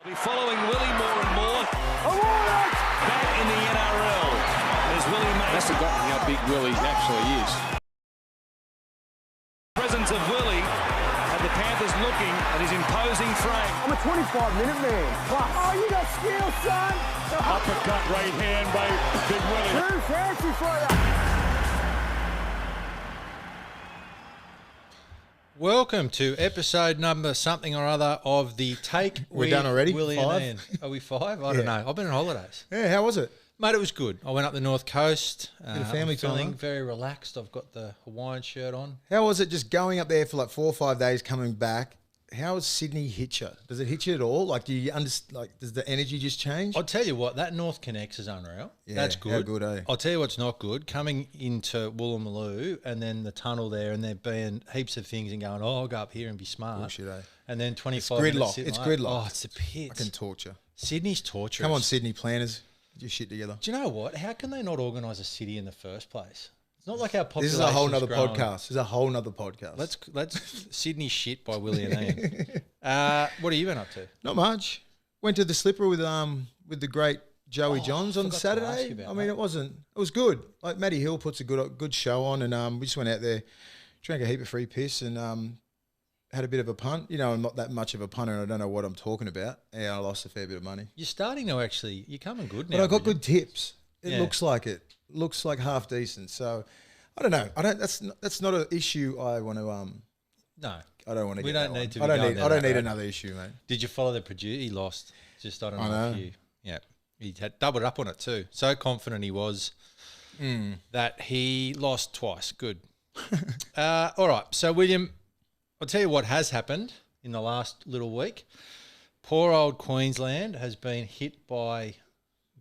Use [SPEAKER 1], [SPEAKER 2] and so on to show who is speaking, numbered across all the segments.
[SPEAKER 1] We're following Willie more and more. Back in the NRL. There's Willie Mason.
[SPEAKER 2] I've forgotten how big Willie actually is.
[SPEAKER 1] Presence of Willie and the Panthers looking at his imposing frame.
[SPEAKER 3] I'm a 25-minute man. Oh, you got skill, son.
[SPEAKER 2] Uppercut right hand by Big Willie.
[SPEAKER 3] Too fancy for you.
[SPEAKER 4] Welcome to episode number something or other of the Take.
[SPEAKER 5] We're done already?
[SPEAKER 4] Willie
[SPEAKER 5] 5?
[SPEAKER 4] Iain. Are we 5? I don't know. I've been on holidays.
[SPEAKER 5] Yeah, how was it?
[SPEAKER 4] Mate, it was good. I went up the North Coast.
[SPEAKER 5] Bit of family
[SPEAKER 4] I'm feeling
[SPEAKER 5] time.
[SPEAKER 4] very relaxed. I've got the Hawaiian shirt on.
[SPEAKER 5] How was it just going up there for like 4 or 5 days, coming back? How does Sydney hit you? Does it hit you at all? Like, do you does the energy just change?
[SPEAKER 4] I'll tell you what, that North Connects is unreal.
[SPEAKER 5] Yeah,
[SPEAKER 4] That's good.
[SPEAKER 5] how good, eh?
[SPEAKER 4] I'll tell you what's not good. Coming into Woolloomooloo and then the tunnel there and there being heaps of things and going, oh, I'll go up here and be smart.
[SPEAKER 5] Bullshit, eh?
[SPEAKER 4] And then 25
[SPEAKER 5] It's
[SPEAKER 4] minutes
[SPEAKER 5] gridlock.
[SPEAKER 4] sitting
[SPEAKER 5] It's
[SPEAKER 4] like,
[SPEAKER 5] gridlock.
[SPEAKER 4] Oh, it's a pit.
[SPEAKER 5] Fucking torture.
[SPEAKER 4] Sydney's torturous.
[SPEAKER 5] Come on, Sydney planners. Get your shit together.
[SPEAKER 4] Do you know what? How can they not organise a city in the first place? It's not like our
[SPEAKER 5] This
[SPEAKER 4] population.
[SPEAKER 5] is a whole nother podcast. This is a whole nother podcast.
[SPEAKER 4] Let's Sydney shit by Willie Iain. What have you been up to?
[SPEAKER 5] Not much. Went to the Slipper with the great Joey Johns on
[SPEAKER 4] forgot to ask you
[SPEAKER 5] Saturday.
[SPEAKER 4] about
[SPEAKER 5] I mean,
[SPEAKER 4] that.
[SPEAKER 5] it was good. Like Matty Hill puts a good show on, and we just went out there, drank a heap of free piss, and had a bit of a punt. You know, I'm not that much of a punter, and I don't know what I'm talking about. Yeah, I lost a fair bit of money,
[SPEAKER 4] You're starting to actually. You're coming good now.
[SPEAKER 5] but I got
[SPEAKER 4] William.
[SPEAKER 5] good tips. It
[SPEAKER 4] Yeah.
[SPEAKER 5] looks like it. Looks like half decent. So I don't know. That's not an issue. I want to
[SPEAKER 4] No.
[SPEAKER 5] I don't want to.
[SPEAKER 4] We
[SPEAKER 5] get
[SPEAKER 4] don't
[SPEAKER 5] that
[SPEAKER 4] need to
[SPEAKER 5] one.
[SPEAKER 4] be
[SPEAKER 5] I
[SPEAKER 4] going
[SPEAKER 5] don't need.
[SPEAKER 4] down
[SPEAKER 5] I don't
[SPEAKER 4] that
[SPEAKER 5] need
[SPEAKER 4] road.
[SPEAKER 5] another issue, mate.
[SPEAKER 4] Did you follow the producer? He lost. Just I don't
[SPEAKER 5] I
[SPEAKER 4] know.
[SPEAKER 5] know.
[SPEAKER 4] If you. Yeah. He had doubled up on it too. So confident he was that he lost twice. Good. All right. So William, I'll tell you what has happened in the last little week. Poor old Queensland has been hit by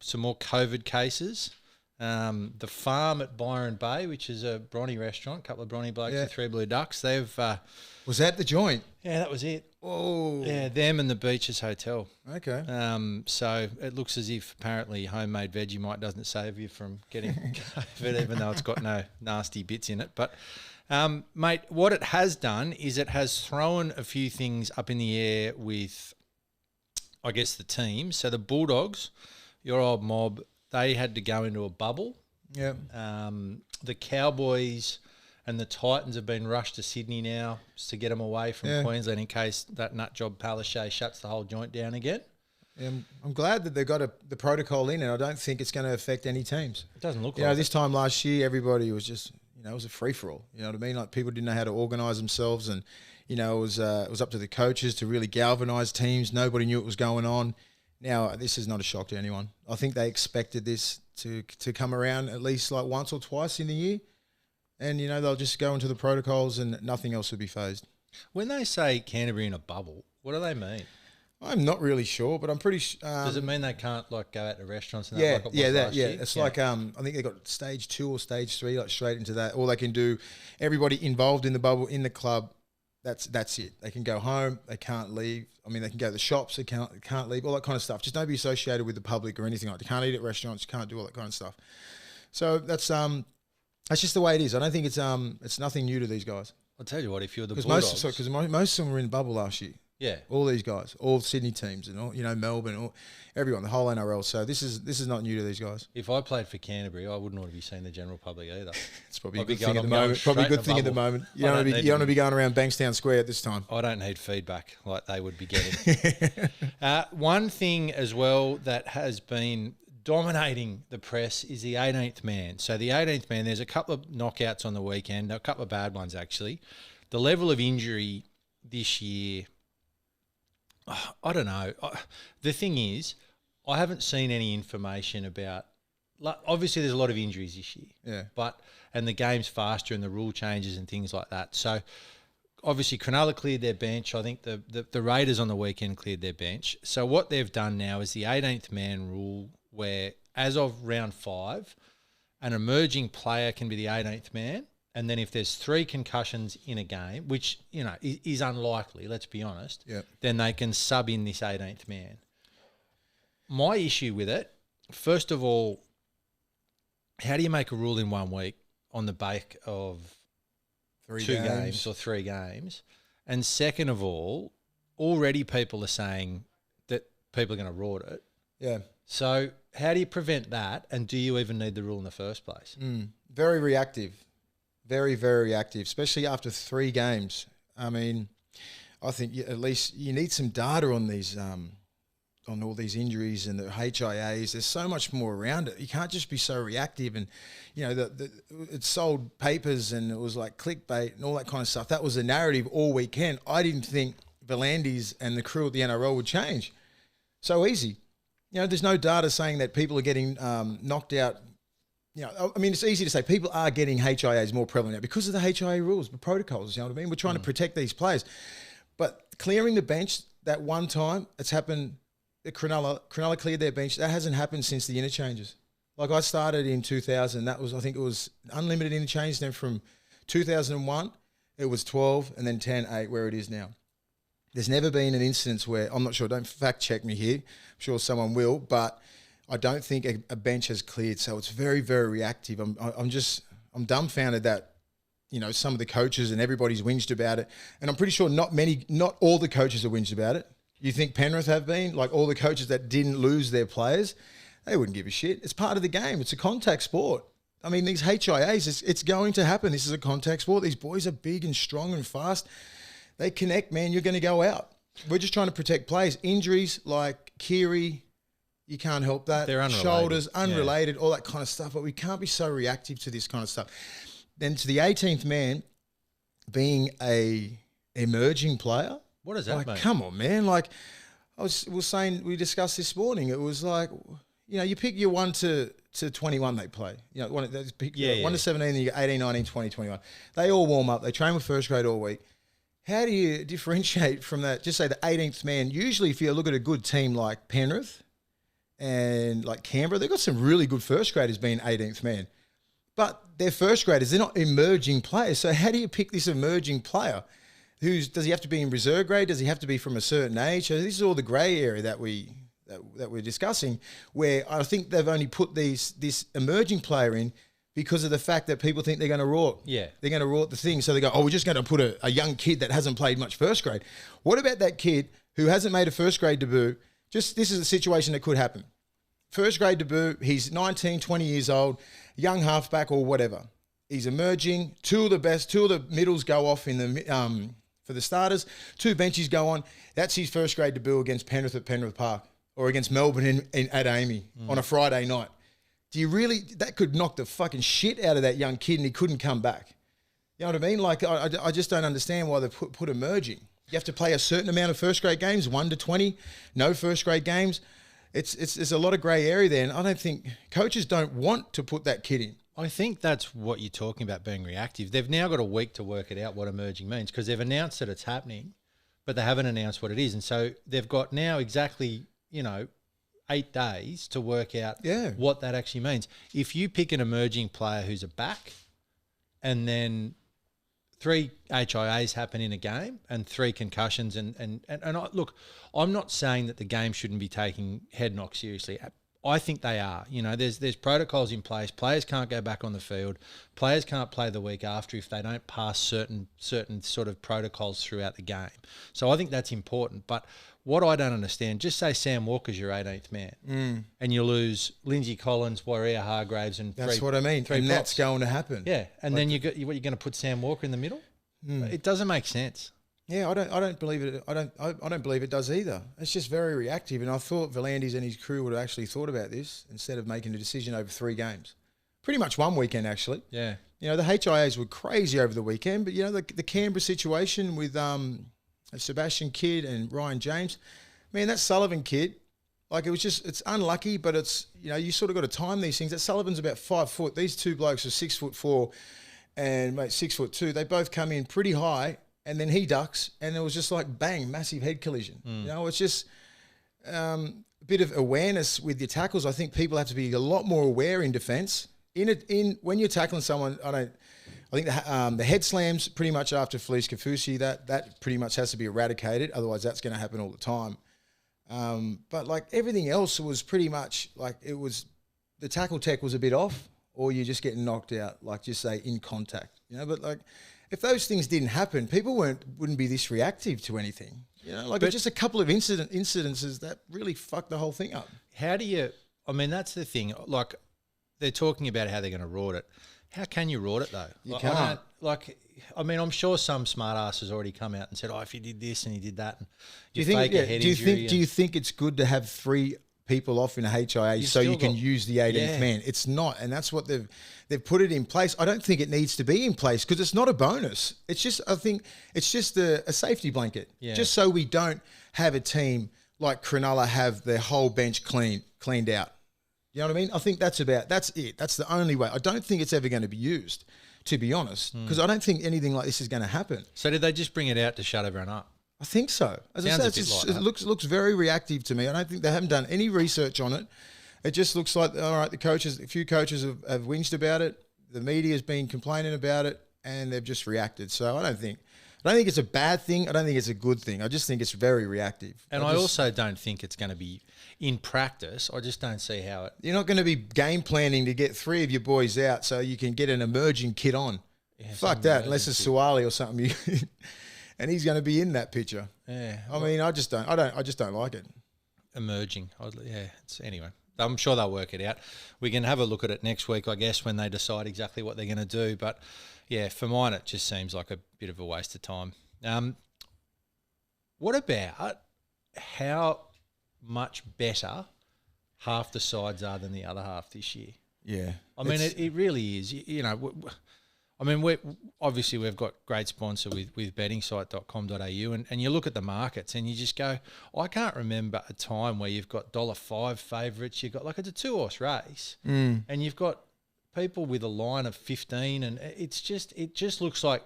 [SPEAKER 4] some more COVID cases. The farm at Byron Bay, which is a Bronny restaurant, a couple of Bronny blokes
[SPEAKER 5] Yeah.
[SPEAKER 4] and 3 Blue Ducks, they've
[SPEAKER 5] Was that the joint?
[SPEAKER 4] yeah, that was it.
[SPEAKER 5] Oh,
[SPEAKER 4] Yeah, them and the Beaches Hotel.
[SPEAKER 5] okay.
[SPEAKER 4] So it looks as if apparently homemade Vegemite doesn't save you from getting COVID, even though it's got no nasty bits in it. But, mate, what it has done is it has thrown a few things up in the air with, I guess, the team. So the Bulldogs, your old mob, they had to go into a bubble.
[SPEAKER 5] Yeah.
[SPEAKER 4] The Cowboys and the Titans have been rushed to Sydney now to get them away from
[SPEAKER 5] Yeah.
[SPEAKER 4] Queensland in case that nutjob Palaszczuk shuts the whole joint down again.
[SPEAKER 5] I'm glad that they've got the protocol in, and I don't think it's going to affect any teams.
[SPEAKER 4] It doesn't look
[SPEAKER 5] You know,
[SPEAKER 4] like
[SPEAKER 5] this time last year, everybody was just, it was a free-for-all. You know what I mean? Like, people didn't know how to organise themselves, and, it was up to the coaches to really galvanise teams. Nobody knew what was going on. Now, this is not a shock to anyone. I think they expected this to come around at least like once or twice in the year, and, they'll just go into the protocols and nothing else will be phased.
[SPEAKER 4] When they say Canterbury in a bubble, what do they mean?
[SPEAKER 5] I'm not really sure, but I'm pretty sure.
[SPEAKER 4] Does it mean they can't go out to restaurants and
[SPEAKER 5] Yeah,
[SPEAKER 4] that? Like it was last year?
[SPEAKER 5] It's like I think they got stage 2 or stage 3, like straight into that. All they can do, everybody involved in the bubble in the club, that's it. They can go home, they can't leave. I mean, they can go to the shops, they can't leave, all that kind of stuff. Just don't be associated with the public or anything like that. They can't eat at restaurants, you can't do all that kind of stuff. So that's just the way it is. I don't think it's nothing new to these guys.
[SPEAKER 4] I'll tell you what, if you're the
[SPEAKER 5] Because
[SPEAKER 4] Bulldogs...
[SPEAKER 5] most of them were in the bubble last year.
[SPEAKER 4] yeah.
[SPEAKER 5] All these guys, all Sydney teams, and all Melbourne, everyone, the whole NRL. So this is not new to these guys.
[SPEAKER 4] If I played for Canterbury, I wouldn't want to be seeing the general public either.
[SPEAKER 5] It's probably a
[SPEAKER 4] I'd be
[SPEAKER 5] good thing
[SPEAKER 4] going-
[SPEAKER 5] at the
[SPEAKER 4] I'm going
[SPEAKER 5] moment. Probably a
[SPEAKER 4] straight in
[SPEAKER 5] good thing at the
[SPEAKER 4] bubble.
[SPEAKER 5] moment. You
[SPEAKER 4] I
[SPEAKER 5] don't
[SPEAKER 4] don't
[SPEAKER 5] want
[SPEAKER 4] need
[SPEAKER 5] to
[SPEAKER 4] to
[SPEAKER 5] be going around Bankstown Square at this time.
[SPEAKER 4] I don't need feedback like they would be getting. One thing as well that has been dominating the press is the 18th man. So the 18th man, there's a couple of knockouts on the weekend, a couple of bad ones actually. The level of injury this year, I don't know. The thing is, I haven't seen any information about. Obviously, there's a lot of injuries this year.
[SPEAKER 5] Yeah.
[SPEAKER 4] And the game's faster and the rule changes and things like that. So obviously, Cronulla cleared their bench. I think the Raiders on the weekend cleared their bench. So what they've done now is the 18th man rule, where as of round 5, an emerging player can be the 18th man. And then if there's 3 concussions in a game, which, is unlikely, let's be honest,
[SPEAKER 5] Yep.
[SPEAKER 4] then they can sub in this 18th man. My issue with it, first of all, how do you make a rule in 1 week on the back of
[SPEAKER 5] 3
[SPEAKER 4] 2 games or 3 games? And second of all, already people are saying that people are going to rort it.
[SPEAKER 5] Yeah.
[SPEAKER 4] So how do you prevent that? And do you even need the rule in the first place?
[SPEAKER 5] Very reactive. Very, very reactive, especially after 3 games. I mean, I think at least you need some data on these, on all these injuries and the HIAs. There's so much more around it. You can't just be so reactive. And, you know, it sold papers and it was like clickbait and all that kind of stuff. That was the narrative all weekend. I didn't think Volandis and the crew at the NRL would change so easy. You know, there's no data saying that people are getting knocked out. You know, I mean, it's easy to say people are getting HIAs more prevalent now because of the HIA rules, the protocols, you know what I mean? We're trying to protect these players. But clearing the bench that one time, it's happened. Cronulla cleared their bench. That hasn't happened since the interchanges. Like I started in 2000. That was, I think it was unlimited interchange. Then from 2001, it was 12 and then 10, 8, where it is now. There's never been an instance where, I'm not sure, don't fact check me here. I'm sure someone will, but I don't think a bench has cleared. So it's very, very reactive. I'm dumbfounded that, you know, some of the coaches and everybody's whinged about it. And I'm pretty sure not all the coaches have whinged about it. You think Penrith have been? Like all the coaches that didn't lose their players, they wouldn't give a shit. It's part of the game. It's a contact sport. I mean, these HIAs, it's going to happen. This is a contact sport. These boys are big and strong and fast. They connect, man. You're going to go out. We're just trying to protect players. Injuries like Kiri, you can't help that.
[SPEAKER 4] They're unrelated.
[SPEAKER 5] Shoulders, unrelated, all that kind of stuff. But we can't be so reactive to this kind of stuff. Then to the 18th man being a emerging player.
[SPEAKER 4] What does that
[SPEAKER 5] like,
[SPEAKER 4] mean?
[SPEAKER 5] Come on, man. Like we discussed this morning. It was like, you know, you pick your 1 to 21 they play. You know, 1 to 17, then you get 18, 19, 20, 21. They all warm up. They train with first grade all week. How do you differentiate from that? Just say the 18th man. Usually if you look at a good team like Penrith and like Canberra, they've got some really good first graders being 18th man. But they're first graders. They're not emerging players. So how do you pick this emerging player? Does he have to be in reserve grade? Does he have to be from a certain age? So this is all the grey area that we're discussing, where I think they've only put this emerging player in because of the fact that people think they're going to rort.
[SPEAKER 4] Yeah.
[SPEAKER 5] They're going to rort the thing. So they go, we're just going to put a young kid that hasn't played much first grade. What about that kid who hasn't made a first grade debut? Just this is a situation that could happen. First grade debut, he's 19, 20 years old, young halfback or whatever. He's emerging. 2 of the middles go off in the for the starters. 2 benches go on. That's his first grade debut against Penrith at Penrith Park or against Melbourne at Amy on a Friday night. Do you really, that could knock the fucking shit out of that young kid and he couldn't come back. You know what I mean? Like, I just don't understand why they put emerging. You have to play a certain amount of first grade games, 1 to 20, no first grade games. It's a lot of grey area there, and I don't think coaches don't want to put that kid in.
[SPEAKER 4] I think that's what you're talking about, being reactive. They've now got a week to work it out what emerging means because they've announced that it's happening, but they haven't announced what it is. And so they've got now exactly, 8 days to work out what that actually means. If you pick an emerging player who's a back and then 3 HIAs happen in a game and 3 concussions and look, I'm not saying that the game shouldn't be taking head knocks seriously. I think they are. There's protocols in place. Players can't go back on the field. Players can't play the week after if they don't pass certain sort of protocols throughout the game. So I think that's important. But what I don't understand, just say Sam Walker's your 18th man and you lose Lindsay Collins, Warrior Hargraves and
[SPEAKER 5] that's what I mean. And that's going to happen.
[SPEAKER 4] Yeah. And then you're going to put Sam Walker in the middle? It doesn't make sense.
[SPEAKER 5] Yeah, I don't believe it. I don't believe it does either. It's just very reactive. And I thought Volandis and his crew would have actually thought about this instead of making a decision over 3 games. Pretty much one weekend, actually.
[SPEAKER 4] Yeah.
[SPEAKER 5] The HIAs were crazy over the weekend, but the Canberra situation with Sebastian Kidd and Ryan James, man, that Sullivan kid, like it's unlucky, but it's, you sort of got to time these things. That Sullivan's about 5 foot. These 2 blokes are 6'4" and 6'2". They both come in pretty high. And then he ducks, and it was just like bang, massive head collision. It's just a bit of awareness with your tackles. I think people have to be a lot more aware in defence. When you're tackling someone, I think the head slams pretty much after Felice Kafusi, that pretty much has to be eradicated. Otherwise, that's going to happen all the time. But like everything else was pretty much like the tackle tech was a bit off, or you're just getting knocked out, like just say in contact. But like. If those things didn't happen, people wouldn't be this reactive to anything. You know, like just a couple of incidences that really fucked the whole thing up.
[SPEAKER 4] How do you? I mean, that's the thing. Like, they're talking about how they're going to rort it. How can you rort it though?
[SPEAKER 5] You
[SPEAKER 4] can't.
[SPEAKER 5] can't.
[SPEAKER 4] I mean, I'm sure some smart ass has already come out and said, "Oh, if you did this and you did that," and
[SPEAKER 5] do you think? Do you think it's good to have 3 people off in a HIA so you can use the 18th man? It's not, and that's what they've put it in place. I don't think it needs to be in place because it's not a bonus. It's just, I think it's just a safety blanket, just so we don't have a team like Cronulla have their whole bench cleaned out. You know what I mean? I think that's it. That's the only way. I don't think it's ever going to be used, to be honest, because I don't think anything like this is going to happen.
[SPEAKER 4] So did they just bring it out to shut everyone up?
[SPEAKER 5] I think so. As I said, it looks very reactive to me. I don't think they haven't done any research on it. It just looks like, all right, a few coaches have whinged about it. The media's been complaining about it, and they've just reacted. So I don't think it's a bad thing. I don't think it's a good thing. I just think it's very reactive.
[SPEAKER 4] And I also don't think it's going to be in practice. I just don't see how it.
[SPEAKER 5] You're not going to be game planning to get 3 of your boys out so you can get an emerging kid on. Yeah, fuck that, unless it's Suwali or something. And he's going to be in that picture.
[SPEAKER 4] Yeah.
[SPEAKER 5] I mean, I just don't like it.
[SPEAKER 4] Emerging. Anyway, I'm sure they'll work it out. We can have a look at it next week, I guess, when they decide exactly what they're going to do. But, yeah, for mine, it just seems like a bit of a waste of time. What about how much better half the sides are than the other half this year?
[SPEAKER 5] Yeah.
[SPEAKER 4] I mean, it really is. You know, I mean, we've got great sponsor with bettingsite.com.au, and you look at the markets and you just go, I can't remember a time where you've got $5 favourites. You've got, like, it's a 2-horse race, and you've got people with a line of 15, and it just looks like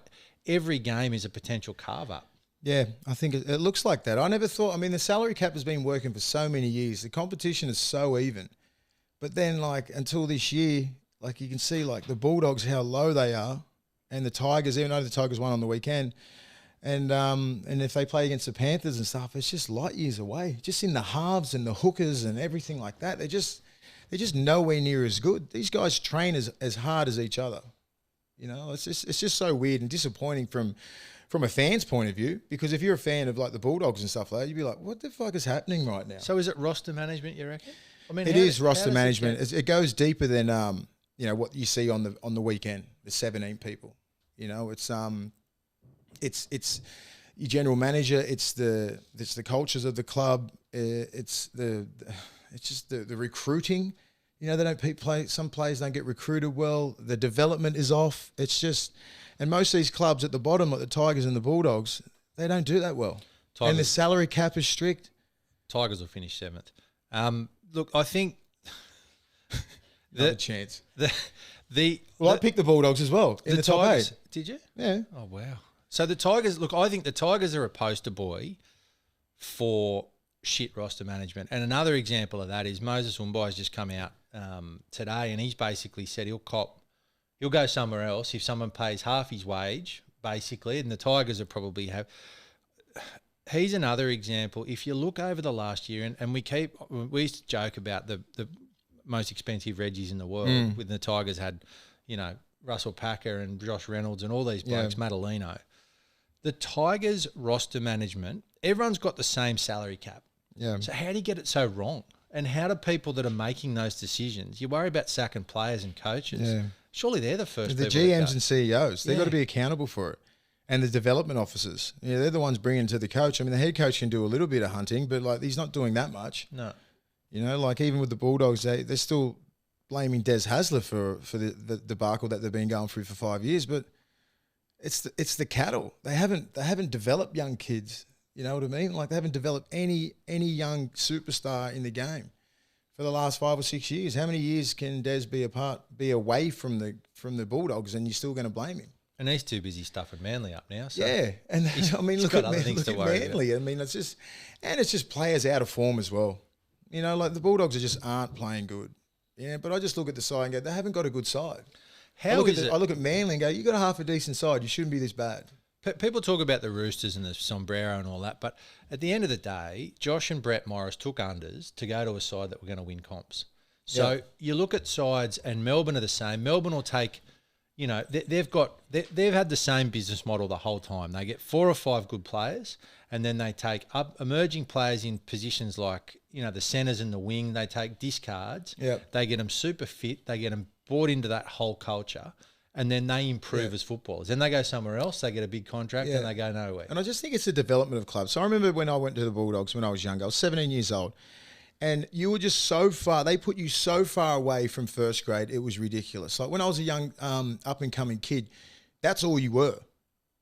[SPEAKER 4] every game is a potential carve up.
[SPEAKER 5] Yeah, I think it looks like that. I never thought. I mean, the salary cap has been working for so many years. The competition is so even, but then, like, until this year. Like, you can see, like, the Bulldogs, how low they are, and the Tigers, even though the Tigers won on the weekend, and if they play against the Panthers and stuff, it's just light years away. Just in the halves and the hookers and everything like that, they're just nowhere near as good. These guys train as hard as each other. You know, it's just so weird and disappointing from a fan's point of view, because if you're a fan of, like, the Bulldogs and stuff like that, you'd be like, what the fuck is happening right now?
[SPEAKER 4] So is it roster management, you reckon? I mean,
[SPEAKER 5] it is roster management. It goes deeper than you know, what you see on the weekend, the 17 people. You know, it's your general manager, it's the cultures of the club, it's just the recruiting. You know, they don't play. Some players don't get recruited well. The development is off. It's just, and most of these clubs at the bottom, like the Tigers and the Bulldogs, they don't do that well. And the salary cap is strict.
[SPEAKER 4] Tigers will finish 7th. Look, I think.
[SPEAKER 5] Not a chance.
[SPEAKER 4] I
[SPEAKER 5] picked the Bulldogs as well in the top
[SPEAKER 4] Tigers,
[SPEAKER 5] 8.
[SPEAKER 4] Did you?
[SPEAKER 5] Yeah.
[SPEAKER 4] Oh, wow. So the Tigers, look, I think the Tigers are a poster boy for shit roster management. And another example of that is Moses Umbai's just come out today, and he's basically said he'll go somewhere else if someone pays half his wage, basically, and the Tigers will probably have. He's another example. If you look over the last year, and we used to joke about the most expensive Reggies in the world, when the Tigers had, you know, Russell Packer and Josh Reynolds and all these blokes, Madalino. The Tigers roster management, everyone's got the same salary cap.
[SPEAKER 5] Yeah.
[SPEAKER 4] So how do you get it so wrong? And how do people that are making those decisions, you worry about sacking players and coaches. Yeah. Surely they're the first
[SPEAKER 5] the
[SPEAKER 4] people.
[SPEAKER 5] GMs and CEOs, they've got to be accountable for it. And the development officers, they're the ones bringing it to the coach. I mean, the head coach can do a little bit of hunting, but, like, he's not doing that much. No. You know, like, even with the Bulldogs, they're still blaming Des Hasler for the debacle that they've been going through for 5 years. But it's the cattle. They haven't developed young kids. You know what I mean? Like, they haven't developed any young superstar in the game for the last 5 or 6 years. How many years can Des be away from the Bulldogs, and you're still going to blame him?
[SPEAKER 4] And he's too busy stuffing Manly up now. So
[SPEAKER 5] yeah, and I mean, look at Manly. I mean, it's just players out of form as well. You know, like, the Bulldogs just aren't playing good. Yeah, but I just look at the side and go, they haven't got a good side. I look at Manly and go, you got a half a decent side. You shouldn't be this bad.
[SPEAKER 4] People talk about the Roosters and the sombrero and all that, but at the end of the day, Josh and Brett Morris took unders to go to a side that were going to win comps. So you look at sides, and Melbourne are the same. Melbourne will take, you know, they've had the same business model the whole time. They get 4 or 5 good players, and then they take up emerging players in positions like, you know, the centres and the wing. They take discards.
[SPEAKER 5] Yep.
[SPEAKER 4] They get them super fit. They get them bought into that whole culture, and then they improve as footballers. Then they go somewhere else. They get a big contract, and they go nowhere.
[SPEAKER 5] And I just think it's the development of clubs. So I remember when I went to the Bulldogs when I was younger. I was 17 years old. And you were just so far, they put you so far away from first grade, it was ridiculous. Like when I was a young up-and-coming kid, that's all you were.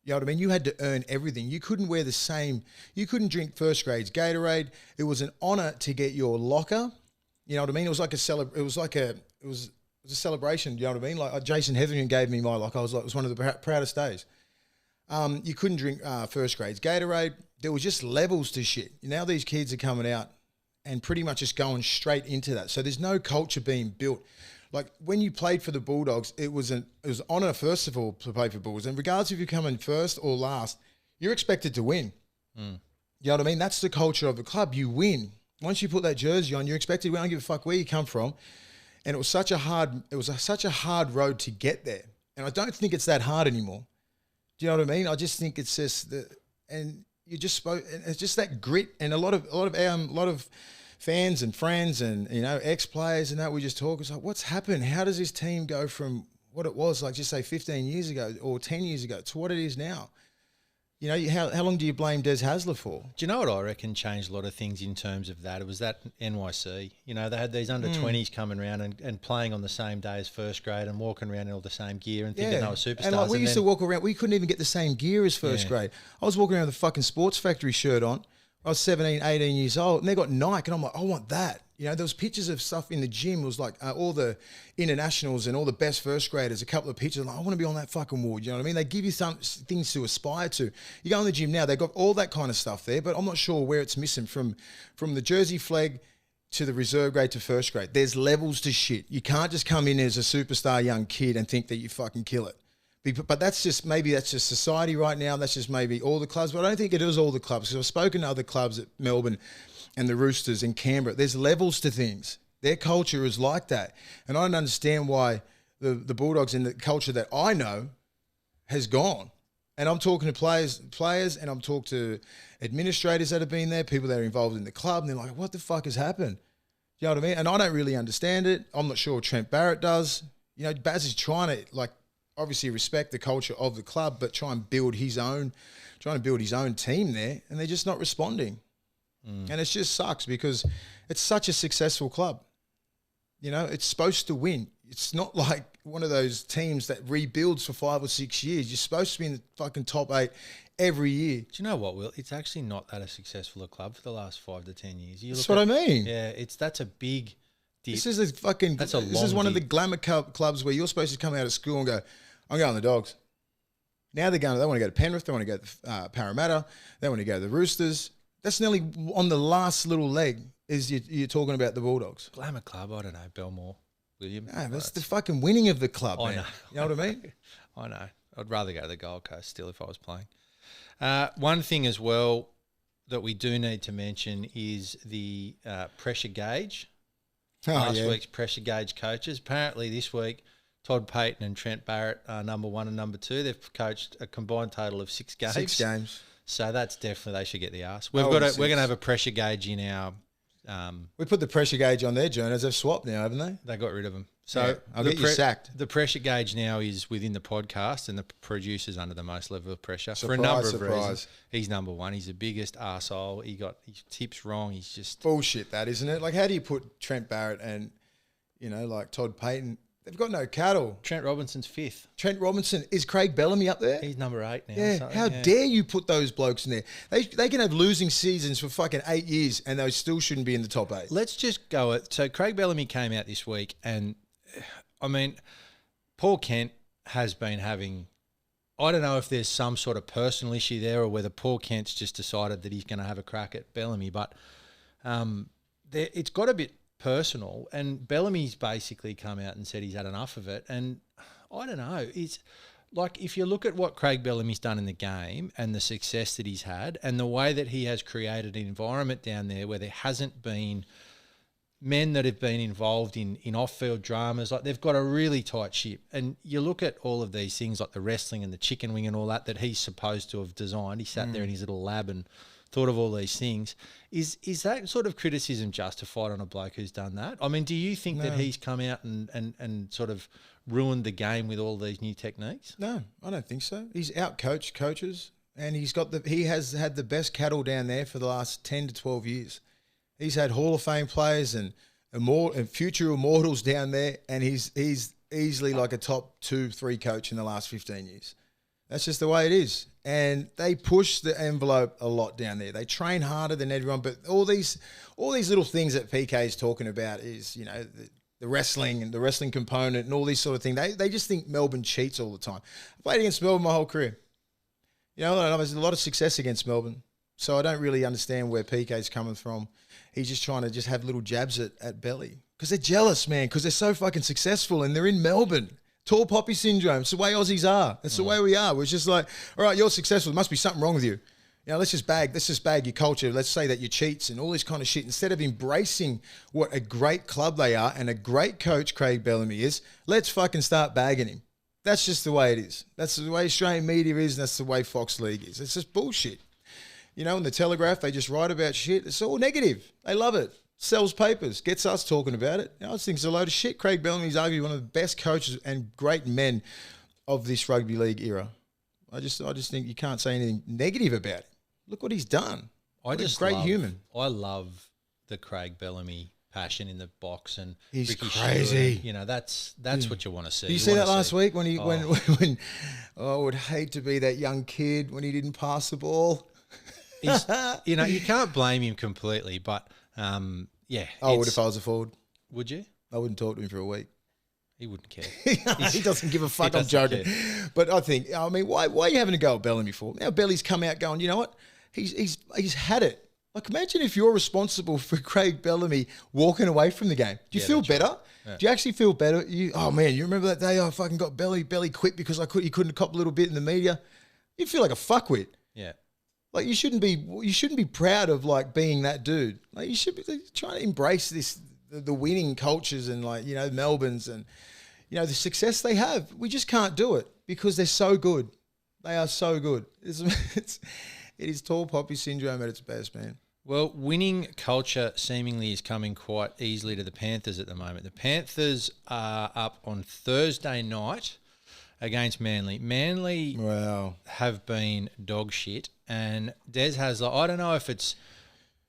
[SPEAKER 5] You know what I mean? You had to earn everything. You couldn't wear the same, you couldn't drink first grade's Gatorade. It was an honour to get your locker. You know what I mean? It was like a celebration, you know what I mean? Like Jason Hetherington gave me my locker. It was one of the proudest days. You couldn't drink first grade's Gatorade. There was just levels to shit. Now these kids are coming out and pretty much just going straight into that. So there's no culture being built. Like when you played for the Bulldogs, it was an honour, first of all, to play for Bulls. And regardless if you come in first or last, you're expected to win. You know what I mean? That's the culture of the club. You win. Once you put that jersey on, you're expected to win. I don't give a fuck where you come from. And it was such a hard road to get there. And I don't think it's that hard anymore. Do you know what I mean? I just think it's just it's just that grit, and a lot of fans and friends and, you know, ex-players and that, we just talk. It's like, what's happened? How does this team go from what it was, like, just say 15 years ago or 10 years ago to what it is now? You know, how long do you blame Des Hasler for?
[SPEAKER 4] Do you know what I reckon changed a lot of things in terms of that? It was that NYC. You know, they had these under-20s coming around and playing on the same day as first grade and walking around in all the same gear and thinking they were superstars.
[SPEAKER 5] And like we used to walk around, we couldn't even get the same gear as first grade. I was walking around with a fucking Sports Factory shirt on. I was 17, 18 years old, and they got Nike, and I'm like, I want that. You know, there was pictures of stuff in the gym. It was like all the internationals and all the best first graders, a couple of pictures. Like, I want to be on that fucking ward. You know what I mean? They give you some things to aspire to. You go in the gym now, they've got all that kind of stuff there, but I'm not sure where it's missing from the jersey flag to the reserve grade to first grade. There's levels to shit. You can't just come in as a superstar young kid and think that you fucking kill it. But that's just society right now. That's just maybe all the clubs. But I don't think it is all the clubs. Because I've spoken to other clubs at Melbourne and the Roosters in Canberra. There's levels to things. Their culture is like that. And I don't understand why the Bulldogs and the culture that I know has gone. And I'm talking to players, and I'm talking to administrators that have been there, people that are involved in the club, and they're like, what the fuck has happened? You know what I mean? And I don't really understand it. I'm not sure Trent Barrett does. You know, Baz is trying to, like, obviously respect the culture of the club, but trying to build his own team there, and they're just not responding. And it just sucks because it's such a successful club. You know, it's supposed to win. It's not like one of those teams that rebuilds for 5 or 6 years. You're supposed to be in the fucking top 8 every year. Do
[SPEAKER 4] you know what, Will? It's actually not that a successful a club for the last 5 to 10 years.
[SPEAKER 5] That's what I mean.
[SPEAKER 4] Yeah, that's a big dip.
[SPEAKER 5] This is one of the glamour clubs where you're supposed to come out of school and go, I'm going to the Dogs. Now they want to go to Penrith. They want to go to Parramatta. They want to go to the Roosters. That's nearly on the last little leg is you're talking about the Bulldogs.
[SPEAKER 4] Glamour club, I don't know, Belmore, William.
[SPEAKER 5] No, that's the fucking winning of the club, man.
[SPEAKER 4] I know.
[SPEAKER 5] You know what I mean?
[SPEAKER 4] I know. I'd rather go to the Gold Coast still if I was playing. One thing as well that we do need to mention is the pressure gauge. Last week's pressure gauge coaches. Apparently this week, Todd Payton and Trent Barrett are number 1 and number 2. They've coached a combined total of 6 games.
[SPEAKER 5] 6 games.
[SPEAKER 4] So that's definitely, they should get the arse. We're going to have a pressure gauge in our.
[SPEAKER 5] We put the pressure gauge on their journals. They've swapped now, haven't they?
[SPEAKER 4] They got rid of them. So
[SPEAKER 5] I'll get you sacked.
[SPEAKER 4] The pressure gauge now is within the podcast, and the producer's under the most level of pressure for a
[SPEAKER 5] Surprise,
[SPEAKER 4] number of
[SPEAKER 5] surprise.
[SPEAKER 4] reasons. He's number 1. He's the biggest arsehole. He tips wrong. He's just
[SPEAKER 5] bullshit. That isn't it? Like, how do you put Trent Barrett and, you know, like Todd Payton? They've got no cattle.
[SPEAKER 4] Trent Robinson's 5th.
[SPEAKER 5] Trent Robinson. Is Craig Bellamy up there?
[SPEAKER 4] He's number 8 now.
[SPEAKER 5] Yeah. How dare you put those blokes in there? They can have losing seasons for fucking 8 years and they still shouldn't be in the top 8.
[SPEAKER 4] Let's just go it. So Craig Bellamy came out this week, and I mean, Paul Kent has been having, I don't know if there's some sort of personal issue there or whether Paul Kent's just decided that he's going to have a crack at Bellamy, but it's got a bit personal, and Bellamy's basically come out and said he's had enough of it. And I don't know, it's like, if you look at what Craig Bellamy's done in the game and the success that he's had and the way that he has created an environment down there where there hasn't been men that have been involved in off-field dramas, like they've got a really tight ship. And you look at all of these things like the wrestling and the chicken wing and all that he's supposed to have designed. He sat there in his little lab and thought of all these things. Is that sort of criticism justified on a bloke who's done that? I mean, do you think that he's come out and sort of ruined the game with all these new techniques?
[SPEAKER 5] No, I don't think so. He's out-coached coaches, and he has had the best cattle down there for the last 10 to 12 years. He's had Hall of Fame players and future immortals down there, and he's easily like a top 2-3 coach in the last 15 years. That's just the way it is. And they push the envelope a lot down there. They train harder than everyone, but all these little things that PK is talking about is, you know, the wrestling and the wrestling component and all these sort of things. They just think Melbourne cheats all the time. I played against Melbourne my whole career. You know, there's a lot of success against Melbourne. So I don't really understand where PK's coming from. He's just trying to just have little jabs at Belly. Because they're jealous, man, because they're so fucking successful and they're in Melbourne. Tall poppy syndrome. It's the way Aussies are. It's the way we are. We're just like, all right, you're successful. There must be something wrong with you. You know, let's just bag your culture. Let's say that you're cheats and all this kind of shit. Instead of embracing what a great club they are and a great coach Craig Bellamy is, let's fucking start bagging him. That's just the way it is. That's the way Australian media is, and that's the way Fox League is. It's just bullshit. You know, in the Telegraph, they just write about shit. It's all negative. They love it. Sells papers, gets us talking about it. You know, I just think it's a load of shit. Craig Bellamy's arguably one of the best coaches and great men of this rugby league era. I just think you can't say anything negative about him. Look what he's done. Human.
[SPEAKER 4] I love the Craig Bellamy passion in the box, and
[SPEAKER 5] he's
[SPEAKER 4] Ricky
[SPEAKER 5] crazy.
[SPEAKER 4] Shore, you know, that's what you want to see.
[SPEAKER 5] Did you see that last week when I would hate to be that young kid when he didn't pass the ball.
[SPEAKER 4] You know, you can't blame him completely, but yeah.
[SPEAKER 5] I would if I was a forward.
[SPEAKER 4] Would you?
[SPEAKER 5] I wouldn't talk to him for a week.
[SPEAKER 4] He wouldn't care.
[SPEAKER 5] He doesn't give a fuck. I'm joking. But I mean, why are you having to go at Bellamy for? Now Belly's come out going, you know what? He's had it. Like, imagine if you're responsible for Craig Bellamy walking away from the game. Do you feel better? Right. Yeah. Do you actually feel better? Oh man, you remember that day I fucking got Belly quit because he couldn't cop a little bit in the media? You feel like a fuckwit.
[SPEAKER 4] Yeah.
[SPEAKER 5] Like you shouldn't be proud of like being that dude. Like you should be trying to embrace the winning cultures and like, you know, Melbourne's and, you know, the success they have. We just can't do it because they're so good. They are so good. It is tall poppy syndrome at its best, man.
[SPEAKER 4] Well, winning culture seemingly is coming quite easily to the Panthers at the moment. The Panthers are up on Thursday night against Manly. Manly have been dog shit, and Des Hasler, I don't know if